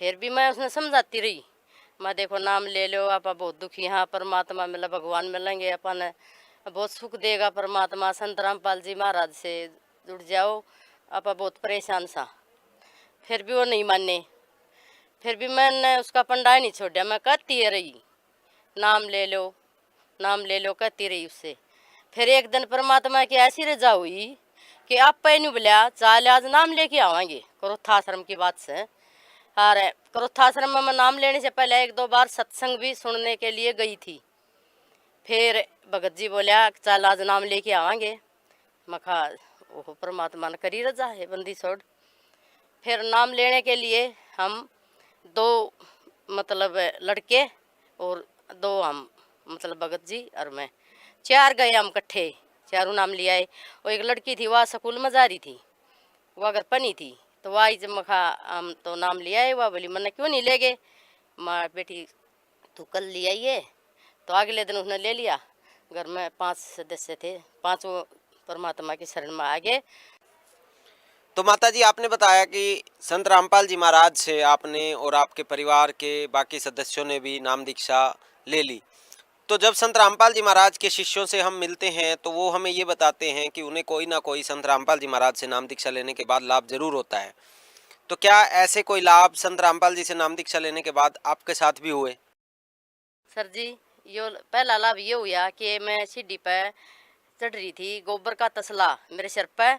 फिर भी मैं उसने समझाती रही, मैं देखो नाम ले लो, आप बहुत दुखी, हाँ परमात्मा मिला, भगवान मिलेंगे, अपन बहुत सुख देगा परमात्मा, संत रामपाल जी महाराज से जुड़ जाओ, आप बहुत परेशान सा। फिर भी वो नहीं माने, फिर भी मैंने उसका पंडा नहीं छोड़ा, मैं कहती रही नाम ले लो, नाम ले लो, कहती रही उससे। फिर एक दिन परमात्मा की ऐसी रजा हुई कि आप पैनू बोलिया चाल आज नाम लेके आवाएंगे, करोथाश्रम की बात से। और करोथाश्रम में मैं नाम लेने से पहले 1-2 बार सत्संग भी सुनने के लिए गई थी। फिर भगत जी बोलिया चल आज नाम लेके आवाएंगे, मैं कहा ओहो परमात्मा ने करी रजा है, बंदी छोड़। फिर नाम लेने के लिए हम 2 मतलब लड़के और 2 हम मतलब भगत जी और मैं 4 गए हम इकट्ठे, चारों नाम ले आए। और एक लड़की थी वह स्कूल में जा रही थी, वह अगर पनी थी तो वह जब मखा हम तो नाम ले आए, वह बोली मैंने क्यों नहीं ले गए, माँ बेटी तू कल ले आइए। तो अगले दिन उसने ले लिया, घर में 5 सदस्य थे, 5 परमात्मा की शरण में आ गए। तो माता जी आपने बताया कि संत रामपाल जी महाराज से आपने और आपके परिवार के बाकी सदस्यों ने भी नाम दीक्षा ले ली। तो जब संत रामपाल जी महाराज के शिष्यों से हम मिलते हैं तो वो हमें ये बताते हैं कि उन्हें कोई ना कोई संत रामपाल जी महाराज से नाम दीक्षा लेने के बाद लाभ जरूर होता है। तो क्या ऐसे कोई लाभ संत रामपाल जी से नाम दीक्षा लेने के बाद आपके साथ भी हुए? सर जी यो पहला लाभ ये हुआ कि मैं सीढ़ी पे चढ़ रही थी, गोबर का तसला मेरे सिर पे,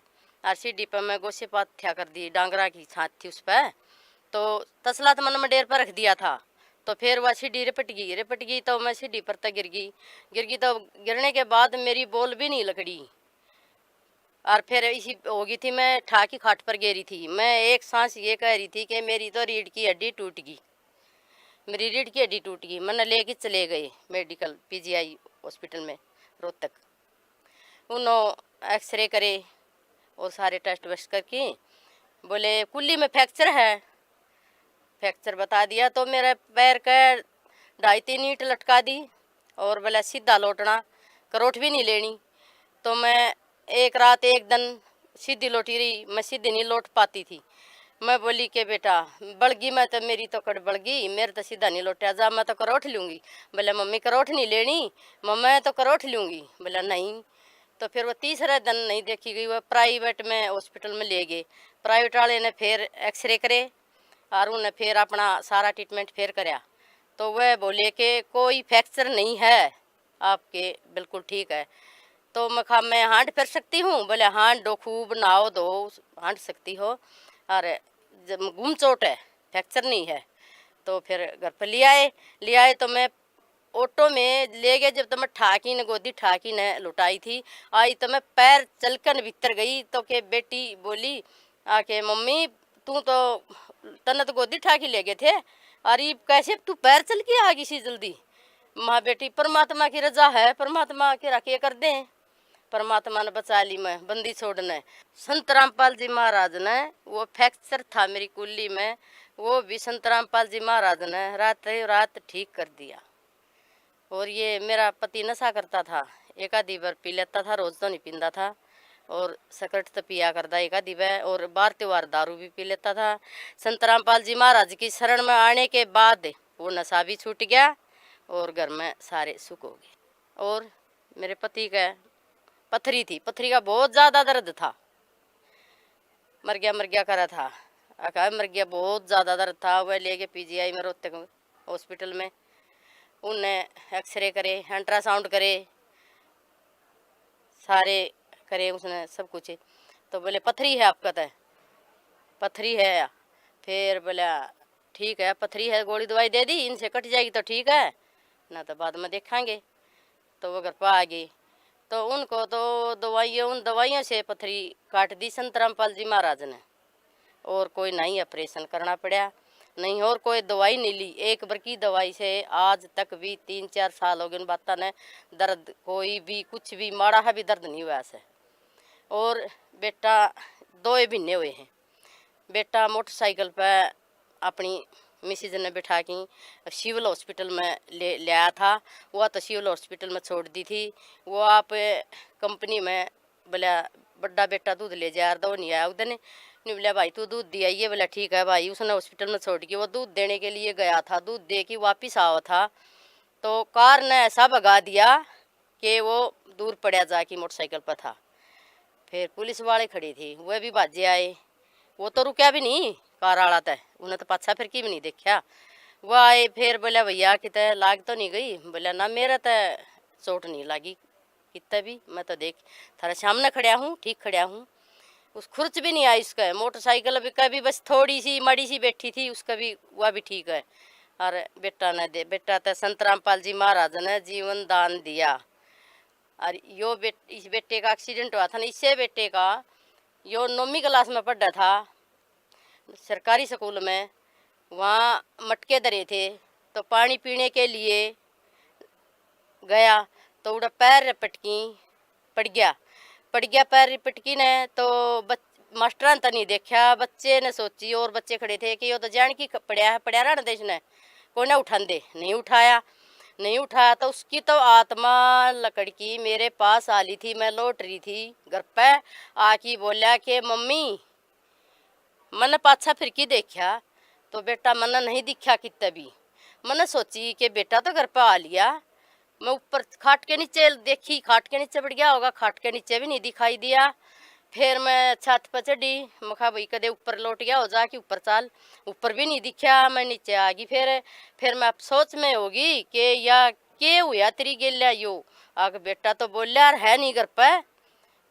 और सीढ़ी पे मैं गोसे पाथ्या कर दी, डांगरा की छात थी उस पर, तो तसला तो मैंने डेर पर रख दिया था, तो फिर वह सीढ़ी रिपट गई तो मैं सीढ़ी पर तक गिर गई तो गिरने के बाद मेरी बोल भी नहीं लकड़ी और फिर इसी हो गई थी। मैं ठाकी खाट पर गिरी थी। मैं एक सांस ये कह रही थी कि मेरी तो रीढ़ की हड्डी टूट गई, मेरी रीढ़ की हड्डी टूट गई। मैंने लेके चले गए मेडिकल पीजीआई हॉस्पिटल में रोहतक। उन्होंने एक्सरे करे और सारे टेस्ट वेस्ट करके बोले कुल्ली में फ्रैक्चर है। फ्रैक्चर बता दिया तो मेरे पैर का 2.5-3 ईंट लटका दी और बोला सीधा लौटना, करोट भी नहीं लेनी। तो मैं एक रात एक दिन सीधी लौटी रही, मैं सीधी नहीं लौट पाती थी। मैं बोली कि बेटा बड़गी, मैं तो मेरी तो कड़ बड़गी, मेरे तो सीधा नहीं लौटा जा, मैं तो करोट लूँगी। बोला मम्मी करोट नहीं लेनी, मम्मा तो करोट लूँगी। बोला नहीं। तो फिर वो तीसरे दिन नहीं देखी गई, वो प्राइवेट में हॉस्पिटल में ले गए। प्राइवेट वाले ने फिर एक्सरे करे और उन्हें फिर अपना सारा ट्रीटमेंट फिर कराया। तो वह बोले कि कोई फ्रैक्चर नहीं है आपके, बिल्कुल ठीक है। तो मैं कहा मैं हाँट फिर सकती हूँ? बोले हाँट दो, खूब नहाओ धो हाँट सकती हो, और जब गुम चोट है, फ्रैक्चर नहीं है। तो फिर घर पर ले आए तो मैं ऑटो में ले गए। जब तो मैं ठाकी ने गोदी ठाकी ने लुटाई थी, आई तो मैं पैर चलकर भीतर गई तो के बेटी बोली आके मम्मी तू तो तने तो गोदी ठाकी ले गए थे, अरे कैसे तू पैर चल के आ गई सी जल्दी? माँ बेटी परमात्मा की रजा है, परमात्मा के रखे कर दें, परमात्मा ने बचा ली। मैं बंदी छोड़ने संत रामपाल जी महाराज ने, वो फ्रैक्चर था मेरी कुल्ली में, वो भी संत रामपाल जी महाराज ने रात ठीक कर दिया। और ये मेरा पति नशा करता था, एक आधी बार पी लेता था, रोज तो नहीं पीता था, और सिगरेट तो पिया करता एक आधी बार, और बार त्योहार दारू भी पी लेता था। संत रामपाल जी महाराज की शरण में आने के बाद वो नशा भी छूट गया और घर में सारे सुख हो गए। और मेरे पति का पथरी थी, पथरी का बहुत ज़्यादा दर्द था, मर गया करा था, मर गया, बहुत ज़्यादा दर्द था। वह ले गए पीजीआई में रोहतक हॉस्पिटल में, उनने एक्सरे करे, अल्ट्रासाउंड करे, सारे करे उसने सब कुछ। तो बोले पथरी है आपका, तो पथरी है। फिर बोला ठीक है पथरी है, गोली दवाई दे दी, इनसे कट जाएगी तो ठीक है, ना तो बाद में देखेंगे। तो वो घर पर आ गई तो उनको तो उन दवाइयों से पथरी काट दी संत रामपाल जी महाराज ने, और कोई नहीं ऑपरेशन करना पड़ा, नहीं और कोई दवाई नहीं ली। एक बार की दवाई से आज तक भी 3-4 साल हो गए उन बातों ने, दर्द कोई भी कुछ भी माड़ा है भी दर्द नहीं हुआ ऐसे। और बेटा 2 महीने हुए हैं, बेटा मोटरसाइकिल पर अपनी मिसिज ने बिठा के सिविल हॉस्पिटल में ले आया था। वह तो सिविल हॉस्पिटल में छोड़ दी थी। वो आप कंपनी में बोला बड़ा बेटा दूध ले जा रहा, नहीं आया उधर नहीं, बोला भाई तू दूध दिया, ये बोला ठीक है भाई। उसने हॉस्पिटल में छोड़ के वो दूध देने के लिए गया था, दूध दे के वापिस आया था तो कार ने ऐसा भगा दिया कि वो दूर पड़ा जाके मोटरसाइकिल पर था। फिर पुलिस वाले खड़ी थी, वह भी भाजे आए, वो तो रुका भी नहीं कार वाला था, उन्हें तो पाछा फिर की भी नहीं देखा। वह आए फिर बोला भैया कितने लाग तो नहीं गई? बोला ना मेरा तो चोट नहीं लगी कितना भी, मैं तो देख थारे सामने खड़ा हूँ, ठीक खड़ा हूँ। उस खुर्च भी नहीं आई उसका, मोटरसाइकिल भी कभी बस थोड़ी सी माड़ी सी बैठी थी, उसका भी वह भी ठीक है। और बेटा ने दे, बेटा तो संत रामपाल जी महाराज ने जीवन दान दिया। और यो इस बेटे का एक्सीडेंट हुआ था ना, इससे बेटे का यो 9वीं क्लास में पढ़ा था सरकारी स्कूल में, वहाँ मटके धरे थे तो पानी पीने के लिए गया तो उड़ा पैर पटकी पड़ गया पैर पटकी ने, तो मास्टर ने नहीं देखा, बच्चे ने सोची और बच्चे खड़े थे कि यो तो जान की पड़ा रहा देश ने, कोई ना उठा दे, नहीं उठाया तो उसकी तो आत्मा लकड़ की मेरे पास आ ली थी। मैं लौट रही थी घर पे, आके बोला कि मम्मी मैंने पाछा फिर की देखा तो बेटा मैंने नहीं दिखा कितना भी। मैंने सोची कि बेटा तो घर पे आ लिया। मैं ऊपर खाट के नीचे देखी, खाट के नीचे बढ़ गया होगा, खाट के नीचे भी नहीं दिखाई दिया। फिर मैं छत पर चढ़ी, मैं कहा भाई कदे ऊपर लौट गया हो जा कि ऊपर चल, ऊपर भी नहीं दिखा। मैं नीचे आ गई। फिर मैं सोच में होगी कि या के हुआ तेरी गेलिया यो आगे बेटा तो बोलिया है नहीं घर पर।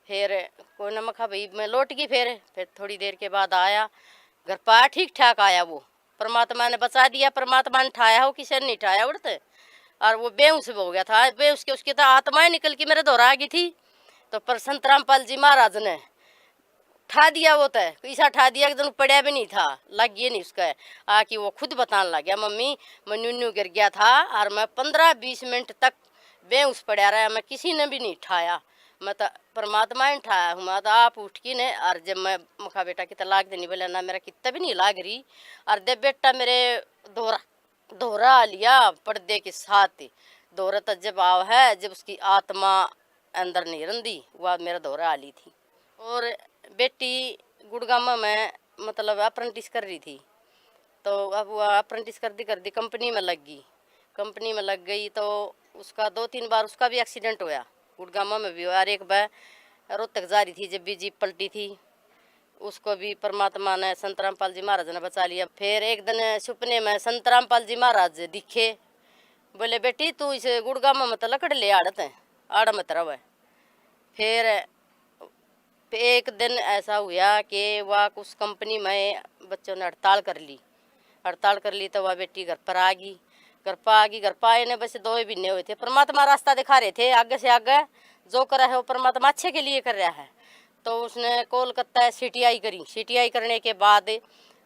फिर कोई ना, मैं कहा भाई मैं लौट गई। फिर थोड़ी देर के बाद आया घर पर, ठीक ठाक आया वो, परमात्मा ने बचा दिया, परमात्मा ने ठाया हो, किसी ने नहीं ठाया उड़ते। और वो बेहोश हो गया था, बेहोश के उसकी तो आत्माएं निकल के मेरे दोहरा आ गई थी। तो पर संत रामपाल जी महाराज ने ठा दिया, वो तय ऐसा ठा दिया कि पड़ा भी नहीं था, लग गया नहीं उसका कि वो खुद बताने लग गया, मम्मी मैं न्यू गिर गया था और मैं 15-20 मिनट तक बेहोश पड़ा रहा, मैं किसी ने भी नहीं ठाया, मैं तो परमात्मा ने ठाया हूँ। मैं तो आप उठ की ने और जब मैं मुखा बेटा कितना लाग देनी बोले ना, मेरा कितना भी नहीं लाग रही। और दे बेटा मेरे दोहरा लिया पर्दे के साथ, दोहरा तो जब आव है जब उसकी आत्मा अंदर नहीं रंदी, वह मेरा दोहरा आली थी। और बेटी गुड़गामा में मतलब अप्रेंटिस कर रही थी, तो अब वह अप्रेंटिस कर दी कंपनी में लग गई। तो उसका 2-3 बार उसका भी एक्सीडेंट हुआ, गुड़गामा में भी हुआ। और एक बार रोहतक जा रही थी, जब भी जीप पलटी थी, उसको भी परमात्मा ने संत रामपाल जी महाराज ने बचा लिया। फिर एक दिन सपने में संत रामपाल जी महाराज दिखे, बोले बेटी तू इस गुड़गामा में तो लकड़ ले आड़ मत रहे। फिर एक दिन ऐसा हुआ कि वह उस कंपनी में बच्चों ने हड़ताल कर ली तो वह बेटी घर पर आ गई। घर पर आए ने बस 2 महीने हुए थे। परमात्मा रास्ता दिखा रहे थे, आगे से आगे जो कर रहा है वो परमात्मा अच्छे के लिए कर रहा है। तो उसने कोलकाता CTI करी, CTI करने के बाद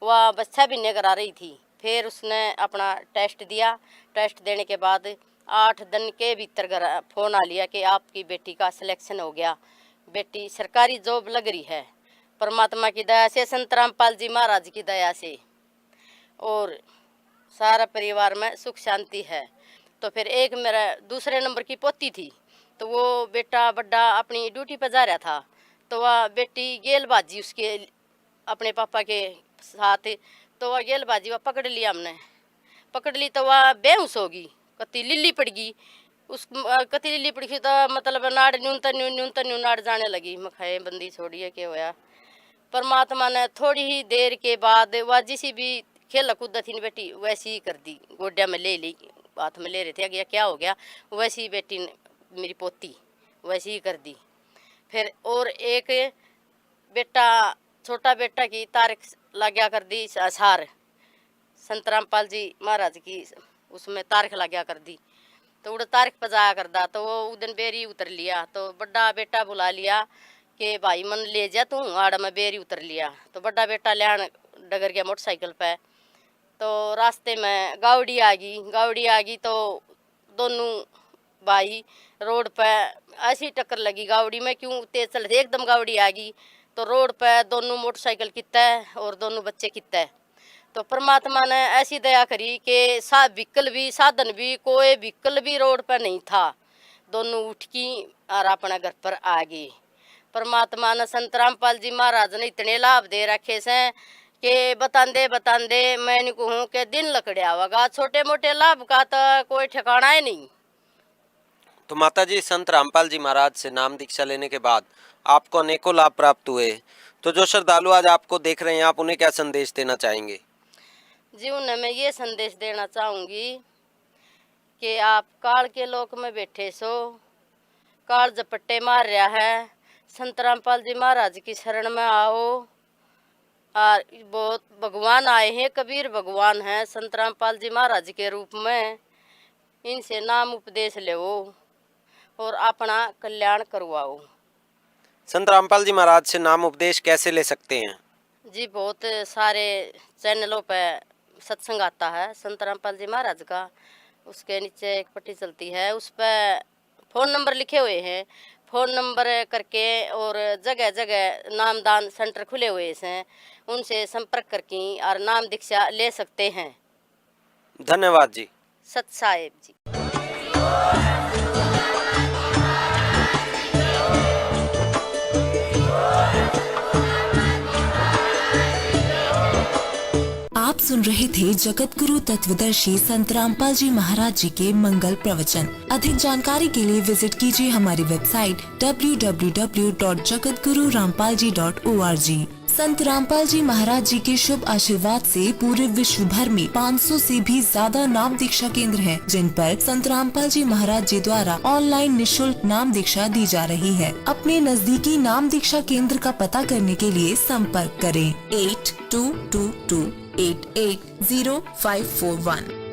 वह बस 6 महीने करा रही थी। फिर उसने अपना टेस्ट दिया, टेस्ट देने के बाद 8 दिन के भीतर घर फोन आ लिया कि आपकी बेटी का सिलेक्शन हो गया, बेटी सरकारी जॉब लग रही है, परमात्मा की दया से, संत रामपाल जी महाराज की दया से, और सारा परिवार में सुख शांति है। तो फिर एक मेरा दूसरे नंबर की पोती थी, तो वो बेटा बड्डा अपनी ड्यूटी पर जा रहा था, तो वह बेटी गेलबाजी उसके अपने पापा के साथ, तो वह गेलबाजी वह पकड़ लिया, हमने पकड़ ली तो वह बेहोश होगी, कति लिल्ली पड़ गई। उस कति लिल्ली पड़ गई तो मतलब नाड़ न्यून नाड़ जाने लगी। मखाए बंदी छोड़िए के होया, परमात्मा ने थोड़ी ही देर के बाद वह जिसी भी खेल कूदा थी बेटी वैसी ही कर दी, गोड्या में ले ली, हाथ में ले रहे थे, क्या हो गया, वैसी ही बेटी ने मेरी पोती वैसी ही कर दी। फिर और एक बेटा छोटा बेटा की तारीख लाग्या कर दी सार संत रामपाल जी महाराज की, उसमें तारीख लाग्या कर दी, तो उड़ तारीख पर जाया करदा, तो वो उस दिन बेरी उतर लिया। तो बड़ा बेटा बुला लिया कि भाई मन ले जा तू, आड़ में बेरी उतर लिया। तो बड़ा बेटा लियान डगर गया मोटरसाइकिल पे, तो रास्ते में गावड़ी आ गई तो दोनों भाई रोड पे ऐसी टक्कर लगी गावड़ी में, क्यों तेज चल रही, एकदम गावड़ी आ गई तो रोड पे दोनों मोटरसाइकिल कितना है और दोनों बच्चे कितना है। तो परमात्मा ने ऐसी दया करी कि साधन भी कोई व्हीकल भी रोड पर नहीं था, दोनों उठ की और अपना घर पर आ गए। परमात्मा ने संत रामपाल जी महाराज ने इतने लाभ दे रखे से कि बतांदे मैं नहीं कहूँ कि दिन लकड़िया होगा, छोटे मोटे लाभ का तो कोई ठिकाना ही नहीं। तो माताजी संत रामपाल जी महाराज से नाम दीक्षा लेने के बाद आपको अनेकों लाभ प्राप्त हुए, तो जो श्रद्धालु आज आपको देख रहे हैं आप उन्हें क्या संदेश देना चाहेंगे? जी उन्हें मैं ये संदेश देना चाहूँगी कि आप काल के लोक में बैठे सो, काल झपट्टे मार रहा है, संत रामपाल जी महाराज की शरण में आओ। और बहुत भगवान आए हैं, कबीर भगवान हैं संत रामपाल जी महाराज के रूप में, इनसे नाम उपदेश लेवो और अपना कल्याण करवाओ। संत रामपाल जी महाराज से नाम उपदेश कैसे ले सकते हैं? जी बहुत सारे चैनलों पे सत्संग आता है संत रामपाल जी महाराज का, उसके नीचे एक पट्टी चलती है, उस पर फ़ोन नंबर लिखे हुए हैं, फ़ोन नंबर करके और जगह जगह नामदान सेंटर खुले हुए हैं, उनसे संपर्क करके और नाम दीक्षा ले सकते हैं। धन्यवाद जी। सत साहेब जी। आप सुन रहे थे जगत गुरु तत्वदर्शी संत रामपाल जी महाराज जी के मंगल प्रवचन। अधिक जानकारी के लिए विजिट कीजिए हमारी वेबसाइट www.jagatgururampalji.org। संत रामपाल जी महाराज जी के शुभ आशीर्वाद से पूरे विश्व भर में 500 से भी ज्यादा नाम दीक्षा केंद्र हैं, जिन पर संत रामपाल जी महाराज जी द्वारा ऑनलाइन निशुल्क नाम दीक्षा दी जा रही है। अपने नजदीकी नाम दीक्षा केंद्र का पता करने के लिए संपर्क करें 8222 880541।